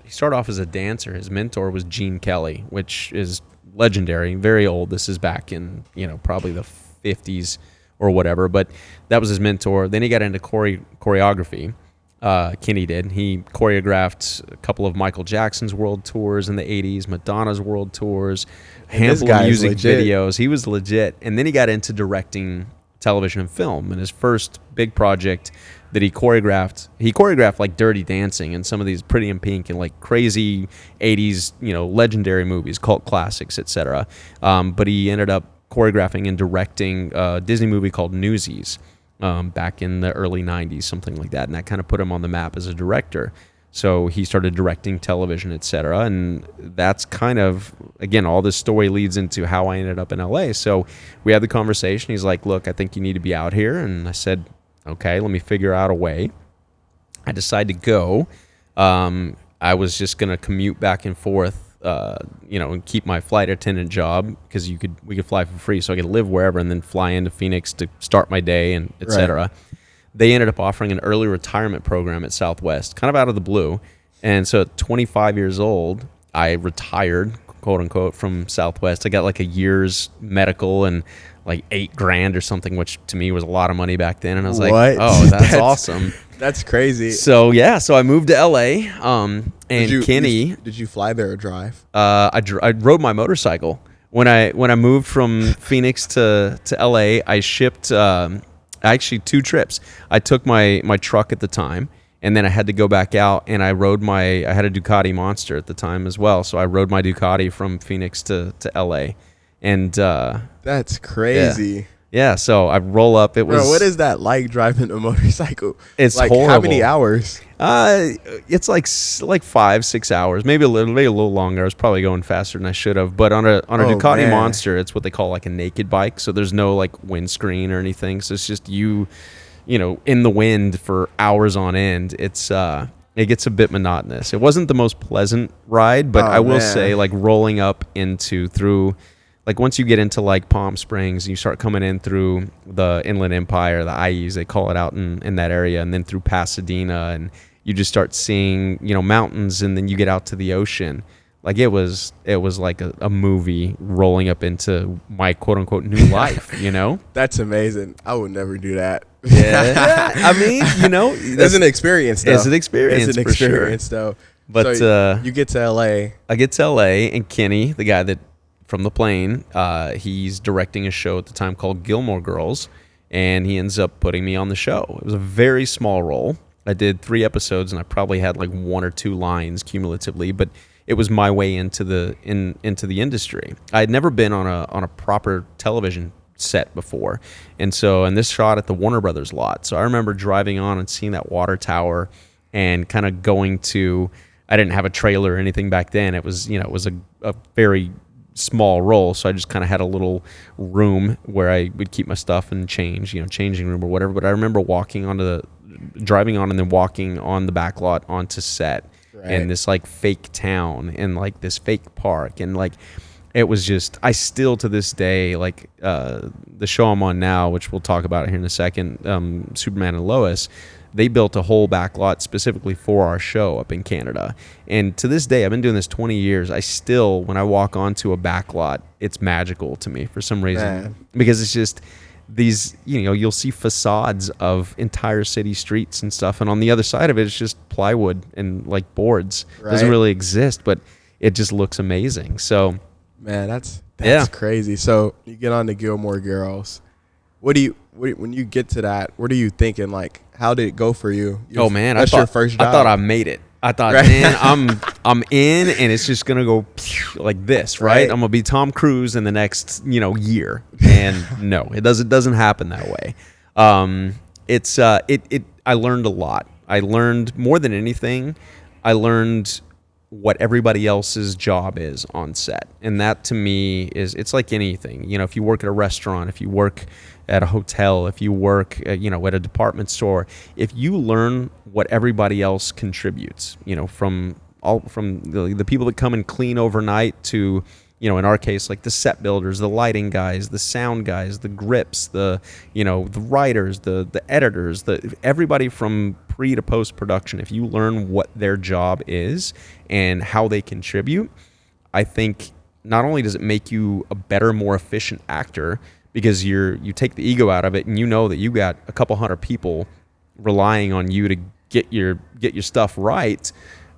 started off as a dancer. His mentor was Gene Kelly, which is legendary, very old. This is back in, probably the 50s or whatever, but that was his mentor. Then he got into choreography. Kenny did. He choreographed a couple of Michael Jackson's world tours in the 80s, Madonna's world tours, handful of music videos. He was legit. And then he got into directing television and film. And his first big project that he choreographed like Dirty Dancing and some of these Pretty in Pink and like crazy 80s, legendary movies, cult classics, etc. But he ended up choreographing and directing a Disney movie called Newsies back in the early 90s, something like that. And that kind of put him on the map as a director. So he started directing television, etc. And that's kind of, again, all this story leads into how I ended up in LA. So we had the conversation. He's like, look, I think you need to be out here. And I said, okay, let me figure out a way. I decided to go. I was just going to commute back and forth, and keep my flight attendant job because we could fly for free. So I could live wherever and then fly into Phoenix to start my day and et cetera. Right. They ended up offering an early retirement program at Southwest, kind of out of the blue. And so at 25 years old, I retired, quote unquote, from Southwest. I got like a year's medical and like $8,000 or something, which to me was a lot of money back then. And I was like, oh, that's awesome. That's crazy. So so I moved to LA. And Kenny, did you fly there or drive? I rode my motorcycle when I moved from Phoenix to LA. I shipped actually 2 trips. I took my truck at the time, and then I had to go back out, and I had a Ducati Monster at the time as well. So I rode my Ducati from Phoenix to LA, and that's crazy. Yeah, so I roll up. Bro, what is that like driving a motorcycle? It's like horrible. How many hours? It's like 5-6 hours, maybe a little longer. I was probably going faster than I should have. But on a Ducati Monster, it's what they call like a naked bike. So there's no like windscreen or anything. So it's just you in the wind for hours on end. It gets a bit monotonous. It wasn't the most pleasant ride, but I will say like rolling up through. Like once you get into like Palm Springs, you start coming in through the Inland Empire, the IEs, they call it out in that area, and then through Pasadena, and you just start seeing, mountains, and then you get out to the ocean. Like it was like a movie rolling up into my quote unquote new life, That's amazing. I would never do that. Yeah. I mean, it's an experience though. It's an experience, though. But so you get to LA. I get to LA, and Kenny, the guy that from the plane, he's directing a show at the time called Gilmore Girls, and he ends up putting me on the show. It was a very small role. I did 3 episodes, and I probably had like 1 or 2 lines cumulatively, but it was my way into the industry. I had never been on a proper television set before, and this shot at the Warner Brothers lot. So I remember driving on and seeing that water tower, and kind of going to. I didn't have a trailer or anything back then. It was a very small role, so I just kind of had a little room where I would keep my stuff and change, changing room or whatever. But I remember driving on and then walking on the back lot onto set, and this like fake town and like this fake park, and like it was just, I still to this day, like the show I'm on now, which we'll talk about here in a second, Superman and Lois, they built a whole back lot specifically for our show up in Canada. And to this day, I've been doing this 20 years. I still, when I walk onto a back lot, it's magical to me for some reason. Man. Because it's just these, you'll see facades of entire city streets and stuff. And on the other side of it, it's just plywood and like boards. Right. It doesn't really exist, but it just looks amazing. So, man, that's crazy. So you get on the Gilmore Girls. When you get to that, what are you thinking? Like, how did it go for you? That's your first job. I thought I made it. I thought, man, I'm in, and it's just gonna go like this, right? I'm gonna be Tom Cruise in the next, year. And no, it doesn't happen that way. I learned a lot. I learned more than anything. I learned what everybody else's job is on set, and that to me it's like anything. If you work at a restaurant, if you work at a hotel, if you work at a department store, if you learn what everybody else contributes, from the people that come and clean overnight to in our case, like the set builders, the lighting guys, the sound guys, the grips, the writers, the editors, everybody from pre to post production, if you learn what their job is and how they contribute, I think not only does it make you a better, more efficient actor, because you take the ego out of it, and that you got a couple hundred people relying on you to get your stuff right,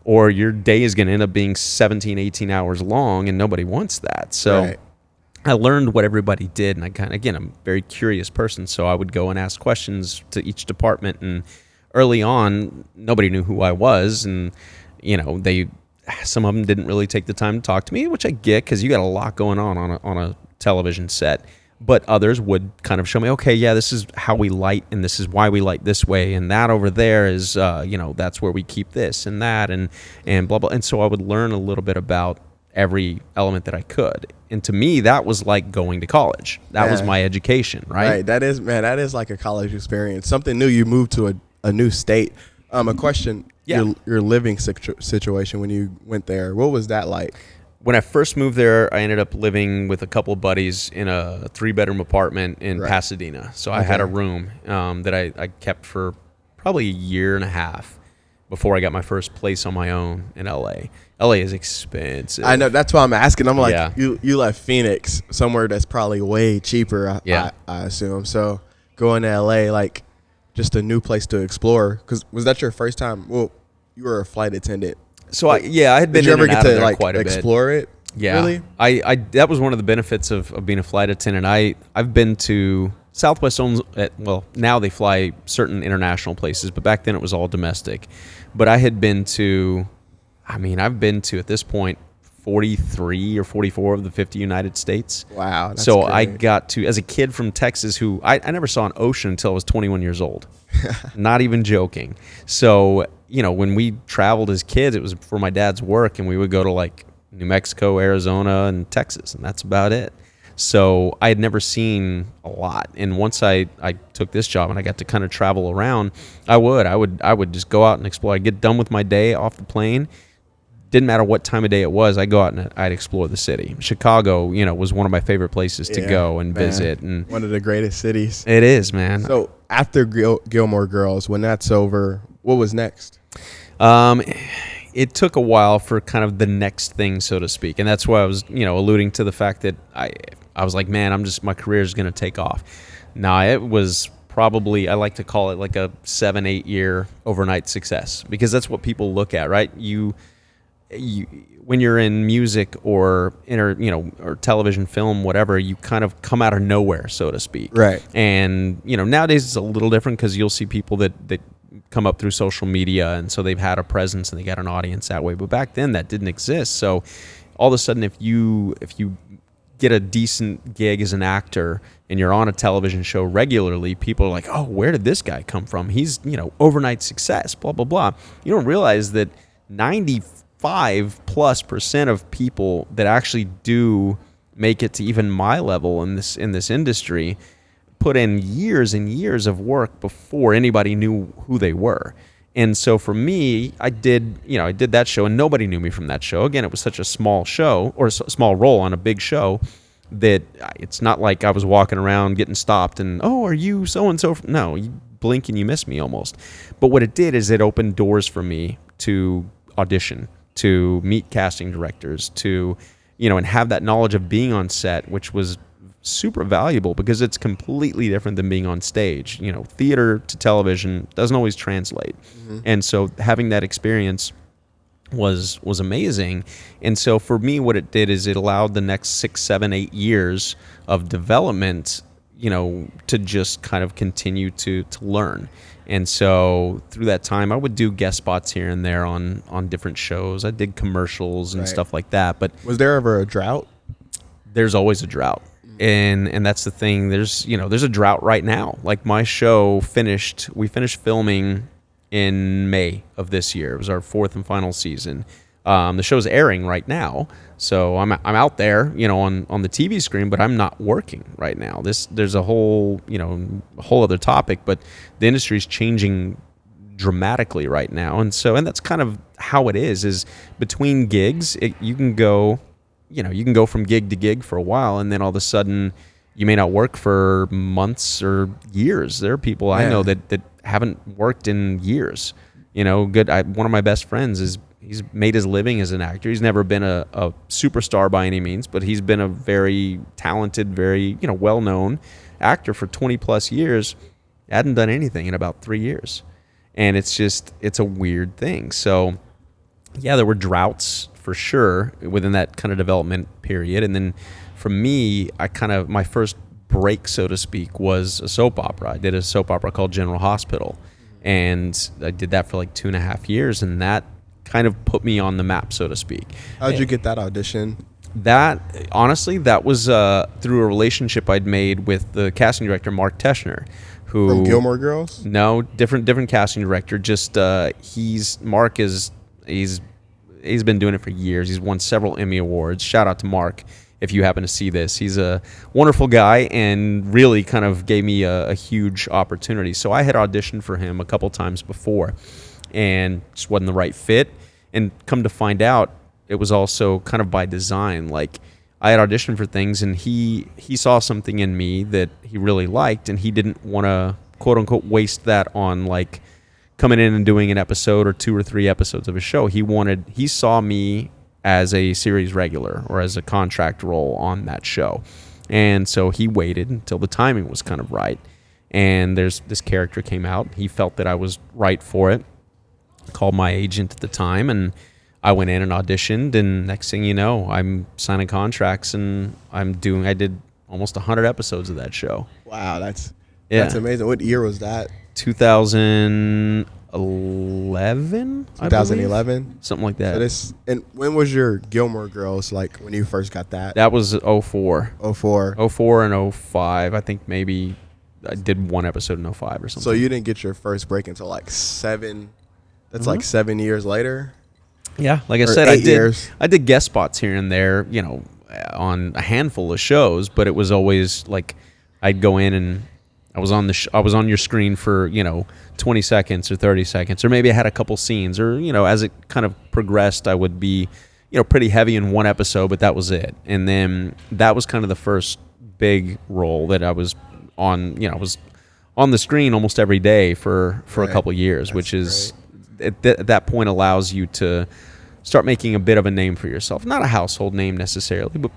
or your day is going to end up being 17, 18 hours long, and nobody wants that. So I learned what everybody did, and I'm a very curious person, so I would go and ask questions to each department, and early on, nobody knew who I was, and some of them didn't really take the time to talk to me, which I get, because you got a lot going on a television set. But others would kind of show me, okay, yeah, this is how we light, and this is why we light this way, and that over there is, that's where we keep this and that, and blah, blah. And so I would learn a little bit about every element that I could. And to me, that was like going to college. That was my education, right? Right. That is like a college experience. Something new. You moved to a new state. A question, your living situation when you went there, what was that like? When I first moved there, I ended up living with a couple of buddies in a 3-bedroom apartment in Pasadena. So I had a room that I kept for probably a year and a half before I got my first place on my own in LA. LA is expensive. I know. That's why I'm asking. I'm like, you left Phoenix, somewhere that's probably way cheaper, I assume. So going to LA, like just a new place to explore. Because was that your first time? Well, you were a flight attendant. So I had been. Did you ever in and get out of to there like quite a explore bit. it? Yeah, really. I that was one of the benefits of being a flight attendant. I've been to Southwest owns. Now they fly certain international places, but back then it was all domestic. But I had been to. I've been to at this point 43 or 44 of the 50 United States. Wow. That's so great. I got to, as a kid from Texas, who I never saw an ocean until I was 21 years old. Not even joking. So, when we traveled as kids, it was for my dad's work, and we would go to like New Mexico, Arizona, and Texas, and that's about it. So I had never seen a lot. And once I took this job and I got to kind of travel around, I would just go out and explore. I'd get done with my day off the plane. Didn't matter what time of day it was, I'd go out and I'd explore the city. Chicago, was one of my favorite places to go and visit. And one of the greatest cities. It is, man. So after Gilmore Girls, when that's over, what was next? It took a while for kind of the next thing, so to speak. And that's why I was, alluding to the fact that I was like, man, my career is going to take off. Now, it was probably, I like to call it like a 7-8 year overnight success, because that's what people look at, right? You when you're in music or or television, film, whatever, you kind of come out of nowhere, so to speak. Right. And, nowadays it's a little different, because you'll see people that come up through social media, and so they've had a presence and they got an audience that way. But back then that didn't exist. So all of a sudden, if you get a decent gig as an actor and you're on a television show regularly, people are like, oh, where did this guy come from? He's, overnight success, blah, blah, blah. You don't realize that 95+% of people that actually do make it to even my level in this industry put in years and years of work before anybody knew who they were. And so for me, I did that show, and nobody knew me from that show. Again, it was such a small show, or a small role on a big show, that it's not like I was walking around getting stopped and, oh, are you so-and-so? No, you blink and you miss me almost. But what it did is it opened doors for me to audition, to meet casting directors, to, and have that knowledge of being on set, which was super valuable, because it's completely different than being on stage. Theater to television doesn't always translate. Mm-hmm. And so having that experience was amazing. And so for me, what it did is it allowed the next 6, 7, 8 years of development, to just kind of continue to learn. And so through that time, I would do guest spots here and there on different shows. I did commercials and stuff like that. But was there ever a drought? There's always a drought. And that's the thing. There's a drought right now. Like my show we finished filming in May of this year. It was our 4th and final season. The show's airing right now, so I'm out there, on the TV screen, but I'm not working right now. There's a whole other topic, but the industry's changing dramatically right now, and that's kind of how it is between gigs. You can go from gig to gig for a while, and then all of a sudden you may not work for months or years. There are people I know that haven't worked in years. One of my best friends he's made his living as an actor. He's never been a superstar by any means, but he's been a very talented, very, well-known actor for 20 plus years. Hadn't done anything in about 3 years. And it's a weird thing. So yeah, there were droughts for sure within that kind of development period. And then for me, my first break, so to speak, was a soap opera. I did a soap opera called General Hospital. And I did that for like 2.5 years, and that kind of put me on the map, so to speak. How'd you get that audition? That honestly, that was through a relationship I'd made with the casting director Mark Teschner, who From Gilmore Girls? No, different casting director. Just he's been doing it for years. He's won several Emmy Awards. Shout out to Mark if you happen to see this. He's a wonderful guy and really kind of gave me a huge opportunity. So I had auditioned for him a couple times before and just wasn't the right fit. And come to find out, it was also kind of by design. Like, I had auditioned for things, and he saw something in me that he really liked, and he didn't want to, quote unquote, waste that on like coming in and doing an episode or 2 or 3 episodes of a show. He saw me as a series regular or as a contract role on that show. And so he waited until the timing was kind of right. And this character came out. He felt that I was right for it. Called my agent at the time, and I went in and auditioned, and next thing you know, I'm signing contracts, and I did almost 100 episodes of that show. Wow, that's amazing. What year was that? 2011. 2011, something like that. And when was your Gilmore Girls, like when you first got that? That was 04. 04 and 05. I think maybe I did one episode in 05 or something. So you didn't get your first break until like 7. That's like 7 years later. Yeah, like I said, I did guest spots here and there, on a handful of shows, but it was always like I'd go in and I was on your screen for 20 seconds or 30 seconds, or maybe I had a couple scenes, or as it kind of progressed, I would be pretty heavy in one episode, but that was it. And then that was kind of the first big role that I was on. I was on the screen almost every day for a couple years. That's which is at that point allows you to start making a bit of a name for yourself. Not a household name necessarily, but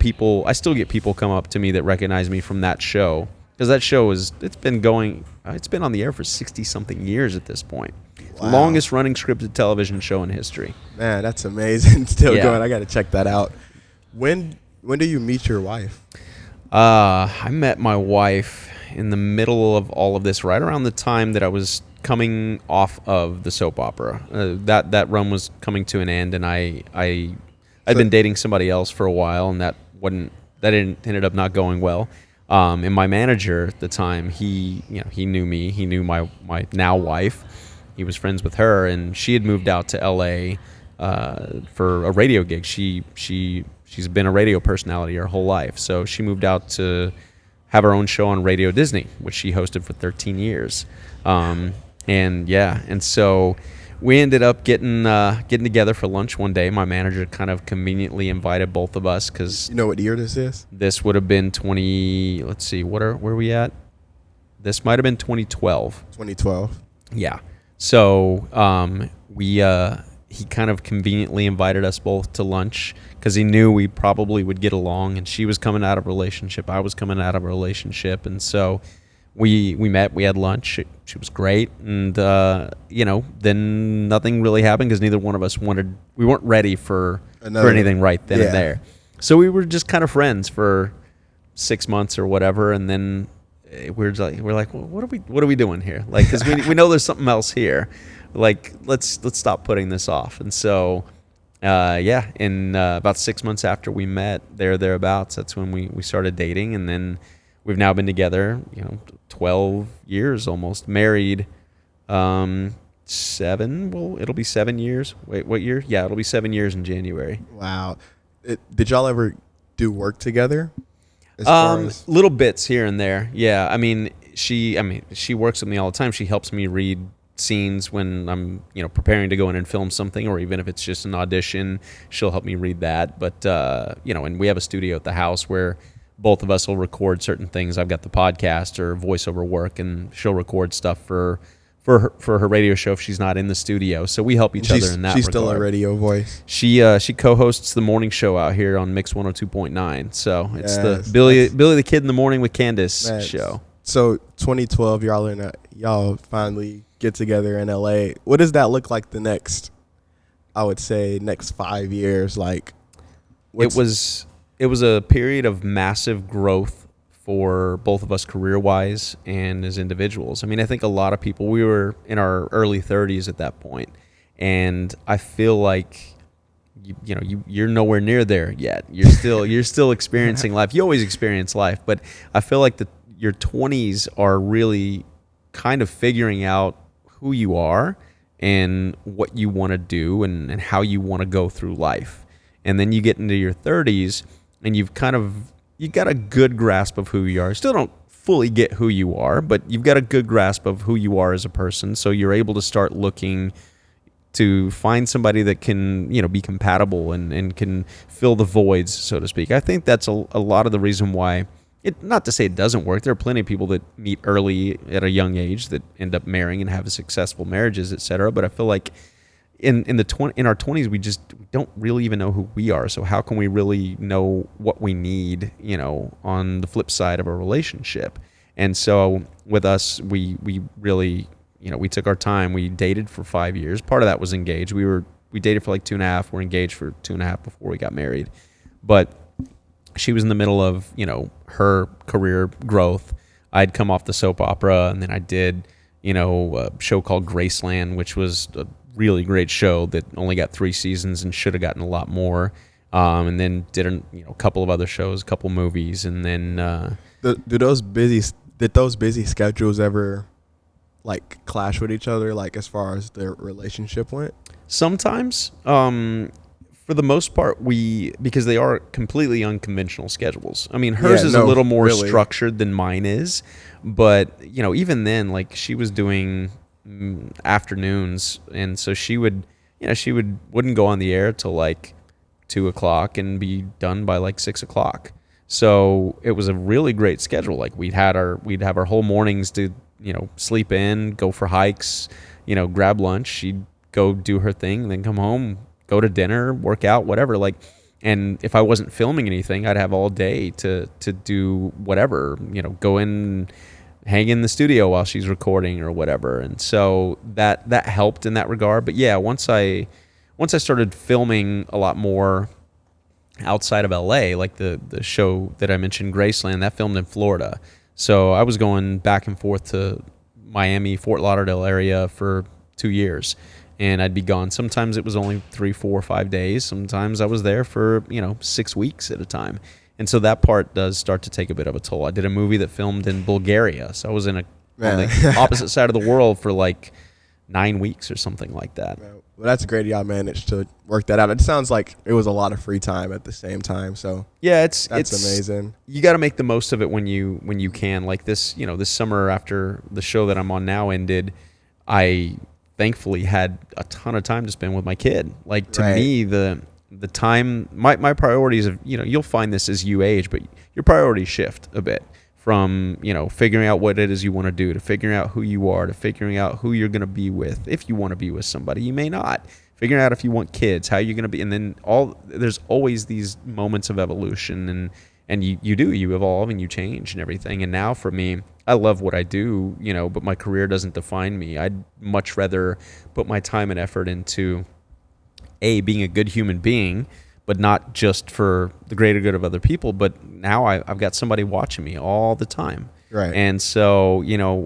I still get people come up to me that recognize me from that show. Because that show it's been on the air for 60-something years at this point. Wow. Longest running scripted television show in history. Man, that's amazing. Still going. I got to check that out. When do you meet your wife? I met my wife in the middle of all of this, right around the time that I was coming off of the soap opera. That run was coming to an end, and I'd been dating somebody else for a while, and that ended up not going well. And my manager at the time, he knew me. He knew my now wife. He was friends with her, and she had moved out to L.A. For a radio gig. She's been a radio personality her whole life, so she moved out to have her own show on Radio Disney, which she hosted for 13 years. And so we ended up getting together for lunch one day. My manager kind of conveniently invited both of us because... You know what year this is? This would have been let's see, where are we at? This might have been 2012. 2012. Yeah. So he kind of conveniently invited us both to lunch because he knew we probably would get along, and she was coming out of a relationship. I was coming out of a relationship. And so we met, we had lunch. She was great. And, then nothing really happened because neither one of us we weren't ready for anything right then and there. So we were just kind of friends for 6 months or whatever. And then we're like, well, what are we doing here? Like, because we know there's something else here. Like, let's stop putting this off. And so, about 6 months after we met, thereabouts, that's when we started dating. And then we've now been together, 12 years almost, married, 7, it'll be 7 years. Wait, what year? Yeah, it'll be 7 years in January. Wow. Did y'all ever do work together? Little bits here and there. Yeah. I mean, she works with me all the time. She helps me read scenes when I'm preparing to go in and film something, or even if it's just an audition, she'll help me read that. But and we have a studio at the house where both of us will record certain things. I've got the podcast or voiceover work, and she'll record stuff for her radio show if she's not in the studio. So we help each other in that regard. She's still a radio voice. She co-hosts the morning show out here on Mix 102.9. So it's the Billy the Kid in the Morning with Candace show. So 2012, y'all finally get together in LA. What does that look like the next 5 years? Like, it was a period of massive growth for both of us career-wise and as individuals. I mean, I think a lot of people, we were in our early 30s at that point, and I feel like you're nowhere near there yet. You're still experiencing life. You always experience life, but I feel like your 20s are really kind of figuring out who you are and what you want to do and how you want to go through life. And then you get into your 30s and you got a good grasp of who you are. Still don't fully get who you are, but you've got a good grasp of who you are as a person. So you're able to start looking to find somebody that can, be compatible and can fill the voids, so to speak. I think that's a lot of the reason why not to say it doesn't work. There are plenty of people that meet early at a young age that end up marrying and have successful marriages, etc. But I feel like in our 20s, we don't really even know who we are. So how can we really know what we need, on the flip side of a relationship? And so with us, we really, we took our time. We dated for 5 years. Part of that was engaged. We dated for like 2.5. We're engaged for 2.5 before we got married. But she was in the middle of, her career growth. I'd come off the soap opera, and then I did, a show called Graceland, which was a really great show that only got 3 seasons and should have gotten a lot more. And then did a couple of other shows, a couple movies, and then did those busy schedules ever like clash with each other, like as far as their relationship went? Sometimes. For the most part, because they are completely unconventional schedules. I mean, hers is a little more structured than mine is, but even then, like she was doing afternoons, and so she wouldn't go on the air till like 2:00 and be done by like 6:00. So it was a really great schedule. Like we'd have our whole mornings to sleep in, go for hikes, grab lunch. She'd go do her thing, then come home, go to dinner, work out, whatever. Like, and if I wasn't filming anything, I'd have all day to do whatever, go in, hang in the studio while she's recording or whatever. And so that helped in that regard. But yeah, once I started filming a lot more outside of LA, like the show that I mentioned, Graceland, that filmed in Florida. So I was going back and forth to Miami, Fort Lauderdale area for 2 years. And I'd be gone. Sometimes it was only 3, 4, 5 days. Sometimes I was there for, 6 weeks at a time. And so that part does start to take a bit of a toll. I did a movie that filmed in Bulgaria. So I was on the opposite side of the world for like 9 weeks or something like that. Well, that's great. Y'all managed to work that out. It sounds like it was a lot of free time at the same time. So yeah, it's amazing. You got to make the most of it when you can. Like this, this summer after the show that I'm on now ended, I thankfully had a ton of time to spend with my kid. Like to me, the time, my priorities of, you'll find this as you age, but your priorities shift a bit from, figuring out what it is you want to do, to figuring out who you are, to figuring out who you're going to be with. If you want to be with somebody, you may not. Figuring out if you want kids, how you're going to be. And then there's always these moments of evolution, and you evolve and you change and everything. And now for me, I love what I do, but my career doesn't define me. I'd much rather put my time and effort into being a good human being, but not just for the greater good of other people. But now I've got somebody watching me all the time. Right. And so,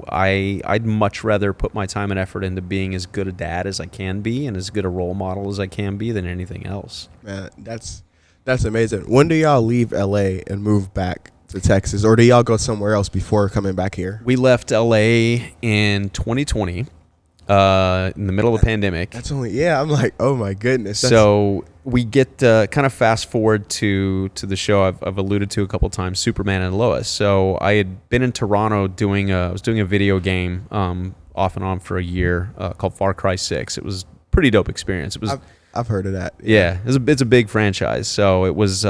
I'd much rather put my time and effort into being as good a dad as I can be and as good a role model as I can be than anything else. Man, that's amazing. When do y'all leave LA and move back to Texas, or do y'all go somewhere else before coming back here? We left LA in 2020, in the middle of the pandemic. That's I'm like, oh my goodness. So we get kind of fast forward to the show I've alluded to a couple times, Superman and Lois. So I had been in Toronto I was doing a video game off and on for a year called Far Cry 6. It was a pretty dope experience. It was. I've heard of that. Yeah, it's a big franchise. So it was.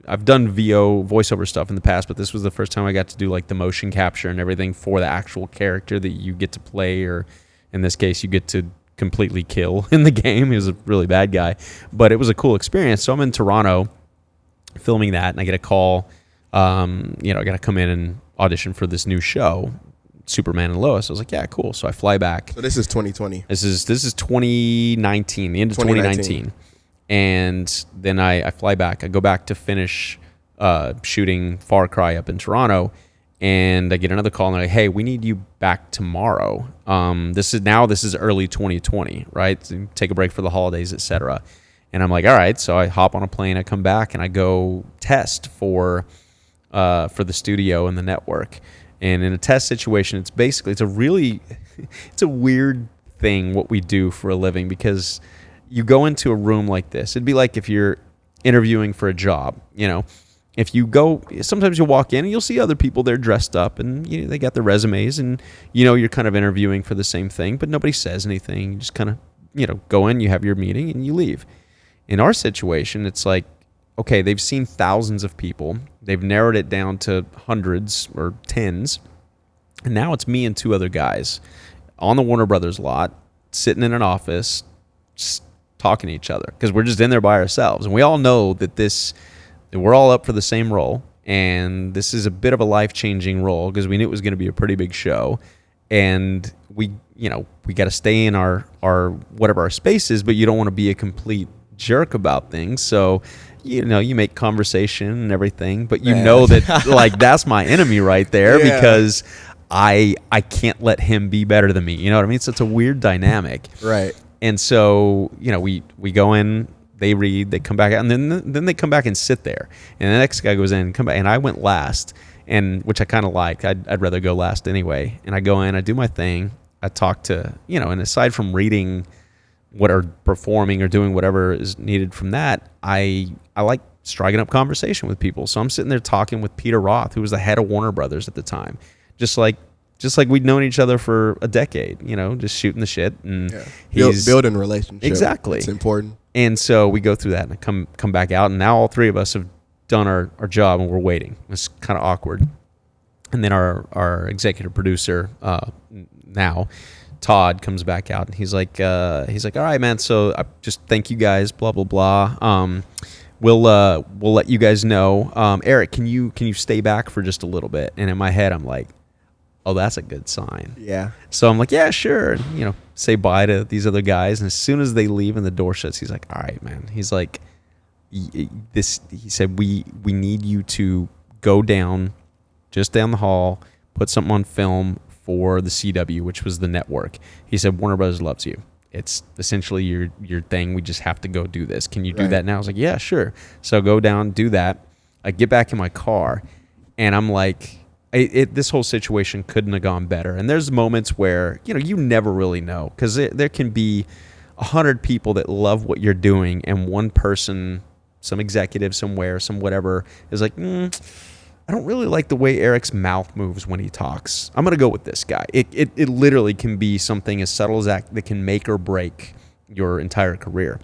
I've done voiceover stuff in the past, but this was the first time I got to do like the motion capture and everything for the actual character that you get to play, or in this case, you get to completely kill in the game. He was a really bad guy, but it was a cool experience. So I'm in Toronto filming that, and I get a call. I got to come in and audition for this new show, Superman and Lois. I was like, yeah, cool. So I fly back. So this is 2020. This is 2019, the end of 2019. And then I fly back. I go back to finish shooting Far Cry up in Toronto, and I get another call, and they're like, hey, we need you back tomorrow. This is early 2020, right? So take a break for the holidays, etc. And I'm like, all right. So I hop on a plane, I come back, and I go test for the studio and the network. And in a test situation, it's a weird thing what we do for a living, because you go into a room like this. It'd be like if you're interviewing for a job, if you go, sometimes you'll walk in and you'll see other people there dressed up, and they got their resumes, and you're kind of interviewing for the same thing, but nobody says anything. You just kind of go in, you have your meeting, and you leave. In our situation, it's like, okay, they've seen thousands of people, they've narrowed it down to hundreds or tens, and now it's me and two other guys on the Warner Brothers lot, sitting in an office, just talking to each other, because we're just in there by ourselves, and we all know that we're all up for the same role, and this is a bit of a life-changing role, because we knew it was going to be a pretty big show, and we got to stay in our whatever our space is, but you don't want to be a complete jerk about things, so you make conversation and everything, but know that like that's my enemy right there, because I can't let him be better than me. You know what I mean? So it's a weird dynamic, right? And so we go in, they read, they come back out, and then they come back and sit there, and the next guy goes in and come back, and I went last, and which I kind of liked. I'd rather go last anyway. And I go in, I do my thing, I talk to and aside from reading what are performing or doing whatever is needed from that, I like striking up conversation with people. So I'm sitting there talking with Peter Roth, who was the head of Warner Brothers at the time, just like we'd known each other for a decade, just shooting the shit, and he's building relationships. Exactly, it's important. And so we go through that, and I come back out, and now all three of us have done our job, and we're waiting. It's kind of awkward. And then our executive producer now, Todd, comes back out, and he's like, all right, man. So I just thank you guys, blah blah blah. We'll let you guys know. Erik, can you stay back for just a little bit? And in my head, I'm like, oh, that's a good sign. Yeah. So I'm like, yeah, sure. And, say bye to these other guys. And as soon as they leave and the door shuts, he's like, all right, man. He's like, he said, we need you to go down, just down the hall, put something on film for the CW, which was the network. He said, Warner Brothers loves you. It's essentially your thing. We just have to go do this. Can you do that now? I was like, yeah, sure. So go down, do that. I get back in my car, and I'm like, this whole situation couldn't have gone better. And there's moments where, you never really know, because there can be 100 people that love what you're doing, and one person, some executive somewhere, some whatever, is like, I don't really like the way Erik's mouth moves when he talks. I'm going to go with this guy. It literally can be something as subtle as that can make or break your entire career.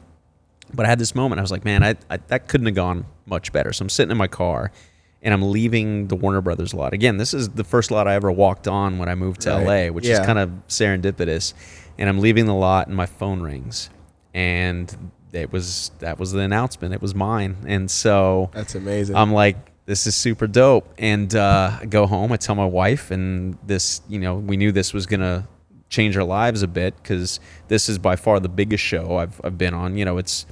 But I had this moment. I was like, man, that couldn't have gone much better. So I'm sitting in my car, and I'm leaving the Warner Brothers lot. Again, this is the first lot I ever walked on when I moved to LA, which is kind of serendipitous. And I'm leaving the lot, and my phone rings. And that was the announcement. It was mine. And so that's amazing. I'm like, this is super dope. And I go home, I tell my wife, and this, we knew this was going to change our lives a bit, because this is by far the biggest show I've been on. It's,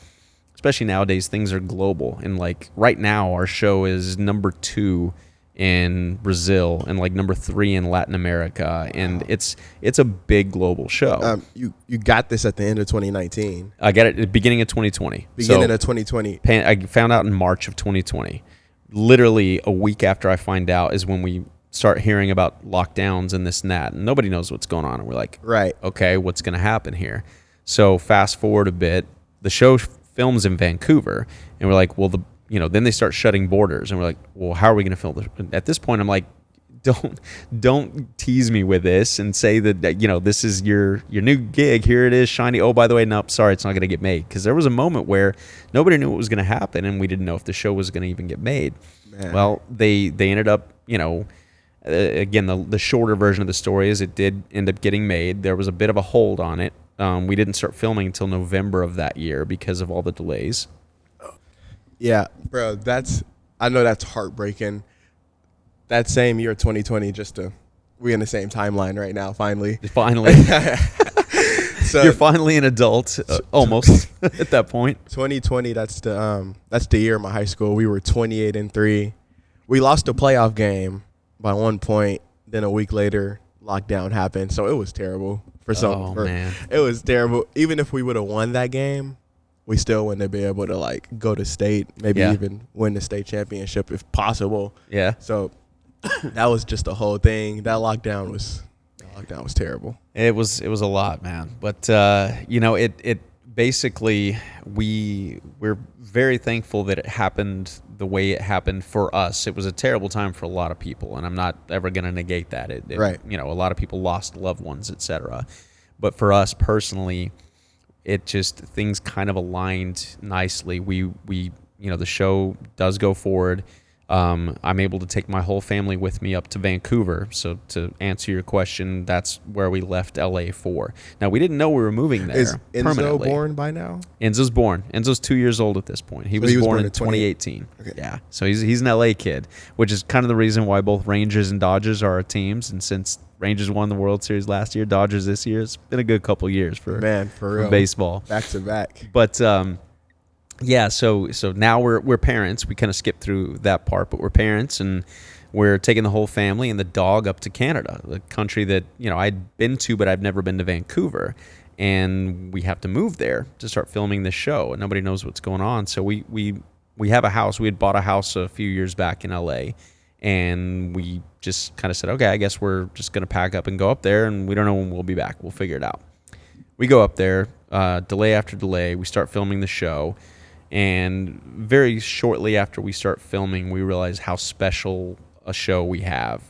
especially nowadays, things are global. And like right now, our show is number 2 in Brazil and like number 3 in Latin America. And it's a big global show. You got this at the end of 2019. I got it at the beginning of 2020. Beginning of 2020. I found out in March of 2020. Literally a week after I find out is when we start hearing about lockdowns and this and that, and nobody knows what's going on. And we're like, right, okay, what's going to happen here? So fast forward a bit, the show films in Vancouver, and we're like, well, then they start shutting borders, and we're like, well, how are we going to film this? At this point, I'm like, don't tease me with this and say that this is your new gig. Here it is, shiny. Oh, by the way, nope, sorry, it's not going to get made. Because there was a moment where nobody knew what was going to happen, and we didn't know if the show was going to even get made. Man. Well, they ended up, again, the shorter version of the story is it did end up getting made. There was a bit of a hold on it. We didn't start filming until November of that year because of all the delays. Yeah, bro, I know that's heartbreaking. That same year, 2020, we're in the same timeline right now, finally. Finally. So you're finally an adult, almost, at that point. 2020, that's the year of my high school. We were 28-3. We lost a playoff game by 1 point. Then a week later, lockdown happened. So it was terrible for some. Man. It was terrible. Even if we would have won that game, we still wouldn't be able to like go to state, maybe even win the state championship if possible. Yeah. So that was just the whole thing. That lockdown was terrible. It was a lot, man. But it basically we're very thankful that it happened the way it happened for us. It was a terrible time for a lot of people, and I'm not ever going to negate that. Right. A lot of people lost loved ones, etc. But for us personally, it just things kind of aligned nicely. We the show does go forward. I'm able to take my whole family with me up to Vancouver. So to answer your question, that's where we left LA for. Now, we didn't know we were moving there. Is Enzo permanently. born by now? Enzo's born. Enzo's 2 years old at this point. He was born in 2018. Okay. Yeah. So he's an LA kid, which is kind of the reason why both Rangers and Dodgers are our teams. And since Rangers won the World Series last year, Dodgers this year, it's been a good couple years for real. Baseball. Back to back. But yeah, so now we're parents. We kind of skipped through that part, but we're parents, and we're taking the whole family and the dog up to Canada, the country that I'd been to, but I've never been to Vancouver, and we have to move there to start filming this show, and nobody knows what's going on. So we have a house. We had bought a house a few years back in LA, and we just kind of said, okay, I guess we're just gonna pack up and go up there, and we don't know when we'll be back. We'll figure it out. We go up there, delay after delay. We start filming the show. And very shortly after we start filming, we realize how special a show we have.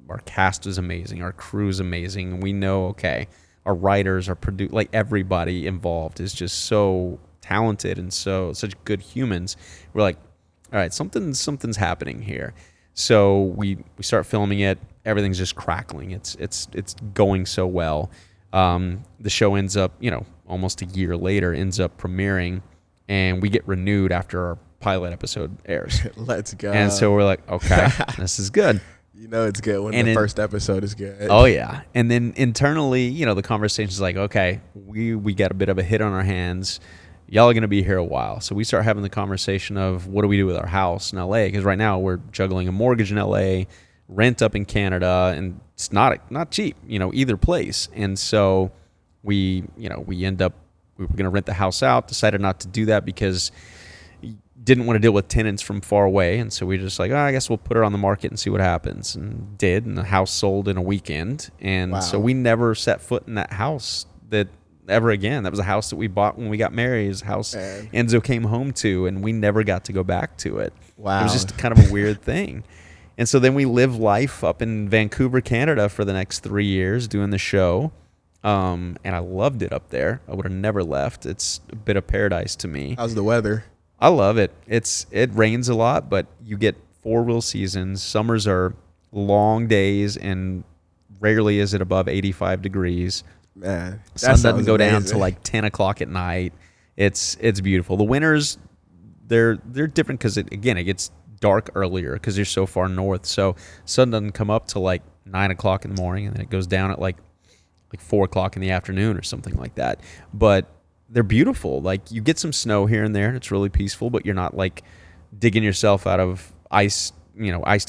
Our cast is amazing. Our crew is amazing. We know, okay, our writers, our like everybody involved is just so talented and such good humans. We're like, all right, something's happening here. So we start filming it. Everything's just crackling. It's going so well. The show ends up, almost a year later, ends up premiering. And we get renewed after our pilot episode airs. Let's go. And so we're like, okay, this is good. It's good when the first episode is good. Oh, yeah. And then internally, the conversation is like, okay, we got a bit of a hit on our hands. Y'all are going to be here a while. So we start having the conversation of what do we do with our house in LA? Because right now we're juggling a mortgage in LA, rent up in Canada, and it's not cheap, either place. And so we end up, we were going to rent the house out, decided not to do that because didn't want to deal with tenants from far away. And so we just like, I guess we'll put it on the market and see what happens. And did. And the house sold in a weekend. And so we never set foot in that house ever again. That was a house that we bought when we got married. It was a house Enzo came home to, and we never got to go back to it. Wow. It was just kind of a weird thing. And so then we lived life up in Vancouver, Canada for the next 3 years doing the show. And I loved it up there. I would have never left. It's a bit of paradise to me. How's the weather? I love it. It rains a lot, but you get 4 real seasons. Summers are long days, and rarely is it above 85 degrees. Man, sun doesn't go down to like 10 o'clock at night. It's beautiful. The winters, they're different because it gets dark earlier because you're so far north. So sun doesn't come up till like 9 o'clock in the morning, and then it goes down at like 4 o'clock in the afternoon or something like that. But they're beautiful. Like you get some snow here and there, and it's really peaceful, but you're not like digging yourself out of iced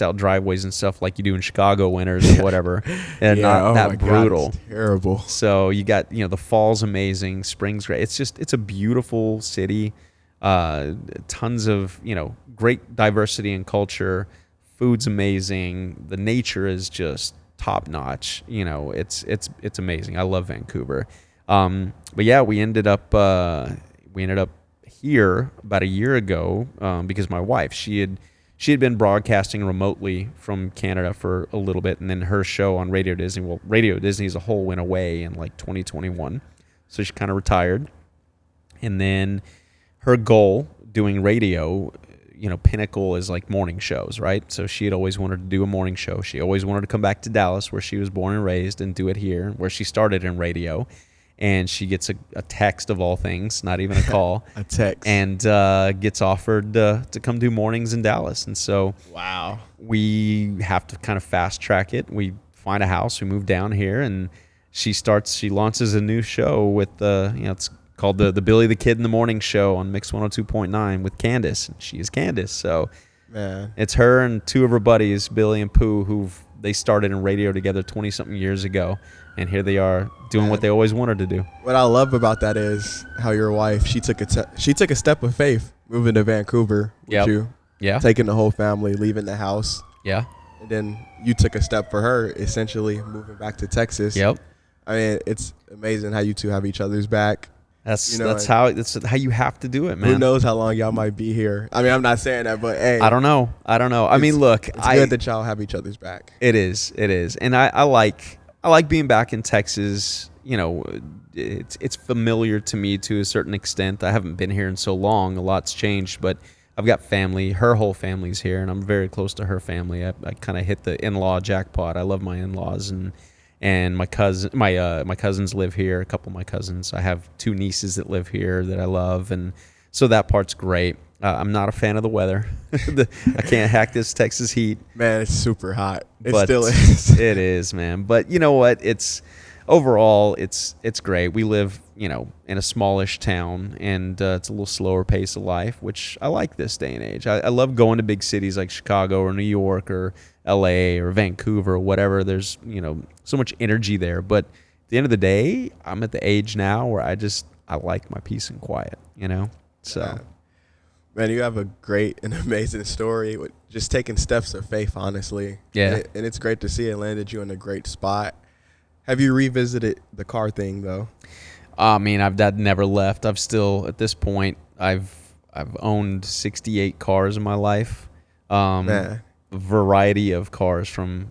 out driveways and stuff like you do in Chicago winters or whatever. And not that brutal. God, it's terrible. So you got, the fall's amazing, spring's great. It's a beautiful city. Tons of, great diversity in culture. Food's amazing. The nature is just top notch. It's amazing. I love Vancouver. But yeah, we ended up here about a year ago because my wife, she had been broadcasting remotely from Canada for a little bit, and then her show on Radio Disney, well, Radio Disney as a whole went away in like 2021, so she kind of retired. And then her goal doing radio, pinnacle is like morning shows, right? So she had always wanted to do a morning show. She always wanted to come back to Dallas, where she was born and raised, and do it here, where she started in radio. And she gets a text of all things, not even a call. A text. And gets offered to come do mornings in Dallas. And so wow, we have to kind of fast track it. We find a house, we move down here, and she launches a new show with it's called the Billy the Kid in the Morning Show on Mix 102.9 with Candace. And she is Candace. So man, it's her and 2 of her buddies, Billy and Pooh, they started in radio together 20 something years ago, and here they are doing what they always wanted to do. What I love about that is how your wife, she took a step of faith moving to Vancouver with you. Yeah. Taking the whole family, leaving the house. Yeah. And then you took a step for her, essentially moving back to Texas. Yep. I mean, it's amazing how you two have each other's back. That's how you have to do it, man. Who knows how long y'all might be here? I mean, I'm not saying that, but hey, I don't know. I mean, look, it's good that y'all have each other's back. It is, and I like being back in Texas. You know, it's familiar to me to a certain extent. I haven't been here in so long. A lot's changed, but I've got family. Her whole family's here, and I'm very close to her family. I kind of hit the in-law jackpot. I love my in-laws, and my cousins live here. A couple of my cousins. I have 2 nieces that live here that I love, and so that part's great. I'm not a fan of the weather. I can't hack this Texas heat. Man, it's super hot. But Still is. It is, man. But you know what? Overall, it's great. We live, in a smallish town, and it's a little slower pace of life, which I like this day and age. I love going to big cities like Chicago or New York or LA or Vancouver or whatever. There's, so much energy there. But at the end of the day, I'm at the age now where I like my peace and quiet, So. Yeah. Man, you have a great and amazing story with just taking steps of faith, honestly. Yeah. And it's great to see it landed you in a great spot. Have you revisited the car thing, though? I mean, that never left. I've still, at this point, I've owned 68 cars in my life. Man. A variety of cars from,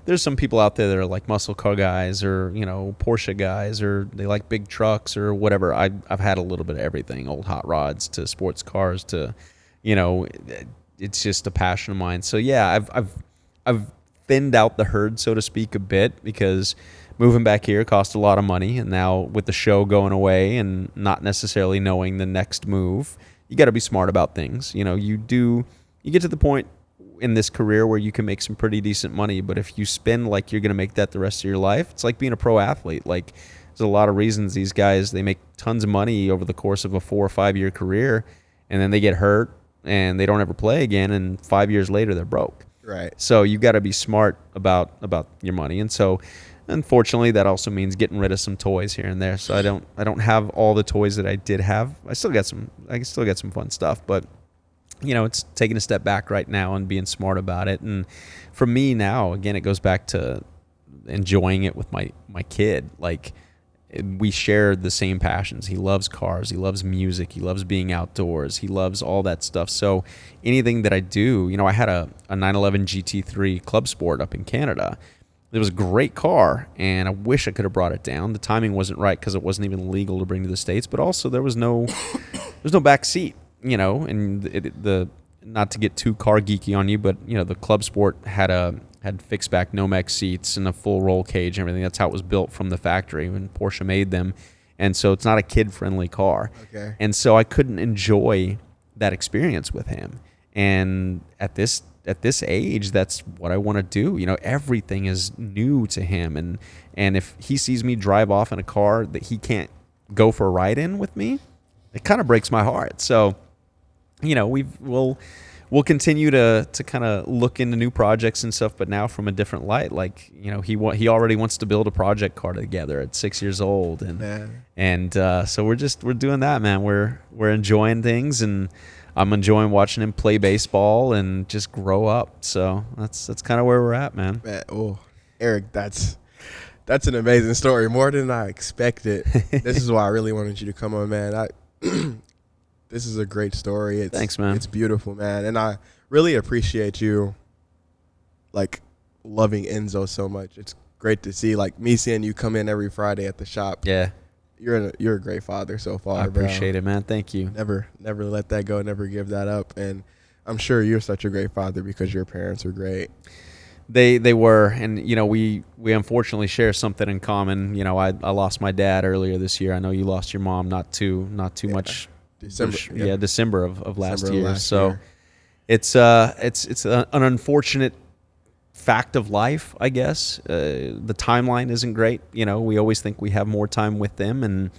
there's some people out there that are like muscle car guys or, Porsche guys, or they like big trucks or whatever. I've had a little bit of everything, old hot rods to sports cars to, it's just a passion of mine. So yeah, I've thinned out the herd, so to speak, a bit, because moving back here cost a lot of money, and now with the show going away and not necessarily knowing the next move, you got to be smart about things. You get to the point in this career where you can make some pretty decent money, but if you spend like you're going to make that the rest of your life, it's like being a pro athlete. Like, there's a lot of reasons these guys, they make tons of money over the course of a 4 or 5 year career, and then they get hurt and they don't ever play again, and 5 years later they're broke. Right. So you got to be smart about your money. And so unfortunately that also means getting rid of some toys here and there. So I don't have all the toys that I did have. I still got some fun stuff, but it's taking a step back right now and being smart about it. And for me now, again, it goes back to enjoying it with my kid. Like, we share the same passions. He loves cars. He loves music. He loves being outdoors. He loves all that stuff. So anything that I do, I had a 911 GT3 Club Sport up in Canada. It was a great car, and I wish I could have brought it down. The timing wasn't right because it wasn't even legal to bring to the States, but also there was no back seat. And the not to get too car geeky on you, but the Club Sport had fixed back Nomex seats and a full roll cage and everything. That's how it was built from the factory when Porsche made them, and so it's not a kid-friendly car. Okay. And so I couldn't enjoy that experience with him. And at this age, that's what I want to do. Everything is new to him, and if he sees me drive off in a car that he can't go for a ride in with me, it kind of breaks my heart. So. We'll continue to kind of look into new projects and stuff, but now from a different light. Like, he already wants to build a project car together at 6 years old, and so we're doing that, man. We're enjoying things, and I'm enjoying watching him play baseball and just grow up. So that's kind of where we're at, man. Erik, that's an amazing story, more than I expected. This is why I really wanted you to come on, man. This is a great story. Thanks, man. It's beautiful, man. And I really appreciate you, like, loving Enzo so much. It's great to see, like, me seeing you come in every Friday at the shop. Yeah. You're a great father so far, I appreciate it, man. Thank you. Never let that go. Never give that up. And I'm sure you're such a great father because your parents are great. They were, and we unfortunately share something in common. I lost my dad earlier this year. I know you lost your mom not too much. December of last year. So it's an unfortunate fact of life, I guess. The timeline isn't great. We always think we have more time with them,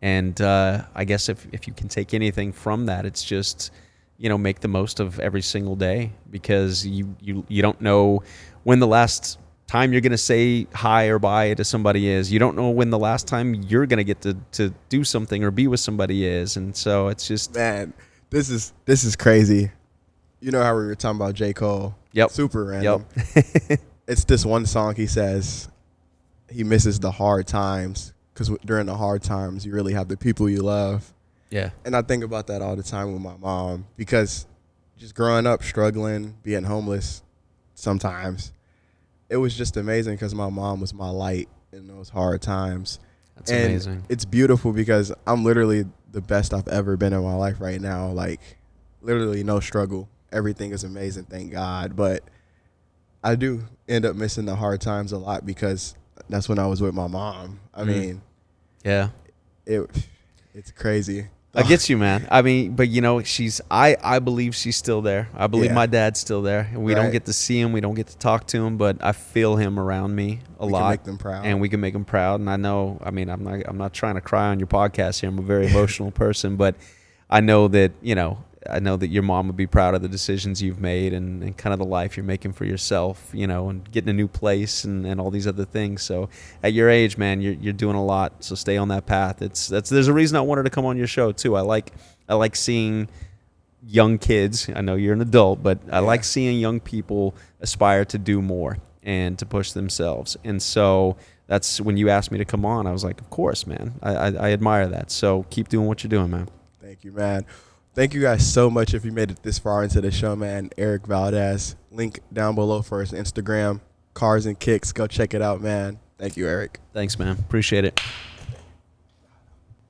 and I guess if you can take anything from that, it's just make the most of every single day, because you don't know when the last time you're gonna say hi or bye to somebody is. You don't know when the last time you're gonna get to do something or be with somebody is, and so it's just, man, this is crazy. You know how we were talking about J. Cole? Yep. Super random. Yep. It's this one song he says he misses the hard times because during the hard times you really have the people you love. Yeah. And I think about that all the time with my mom because just growing up struggling, being homeless sometimes, it was just amazing because my mom was my light in those hard times. That's amazing. It's beautiful because I'm literally the best I've ever been in my life right now. Like, literally no struggle. Everything is amazing, thank God. But I do end up missing the hard times a lot because that's when I was with my mom. I mean, yeah, it's crazy. I get you, man. I mean, but you know, I believe she's still there. I believe my dad's still there. We don't get to see him. We don't get to talk to him, but I feel him around me a lot. We can make them proud. And we can make them proud. And I know, I mean, I'm not trying to cry on your podcast here. I'm a very emotional person, but I know that, you know, your mom would be proud of the decisions you've made and kind of the life you're making for yourself, you know, and getting a new place and all these other things. So at your age, man, you're doing a lot. So stay on that path. There's a reason I wanted to come on your show too. I like seeing young kids. I know you're an adult, but I like seeing young people aspire to do more and to push themselves. And so that's when you asked me to come on, I was like, of course, man. I admire that. So keep doing what you're doing, man. Thank you, man. Thank you guys so much if you made it this far into the show, man. Erik Valdez. Link down below for his Instagram, Cars and Kicks. Go check it out, man. Thank you, Erik. Thanks, man. Appreciate it.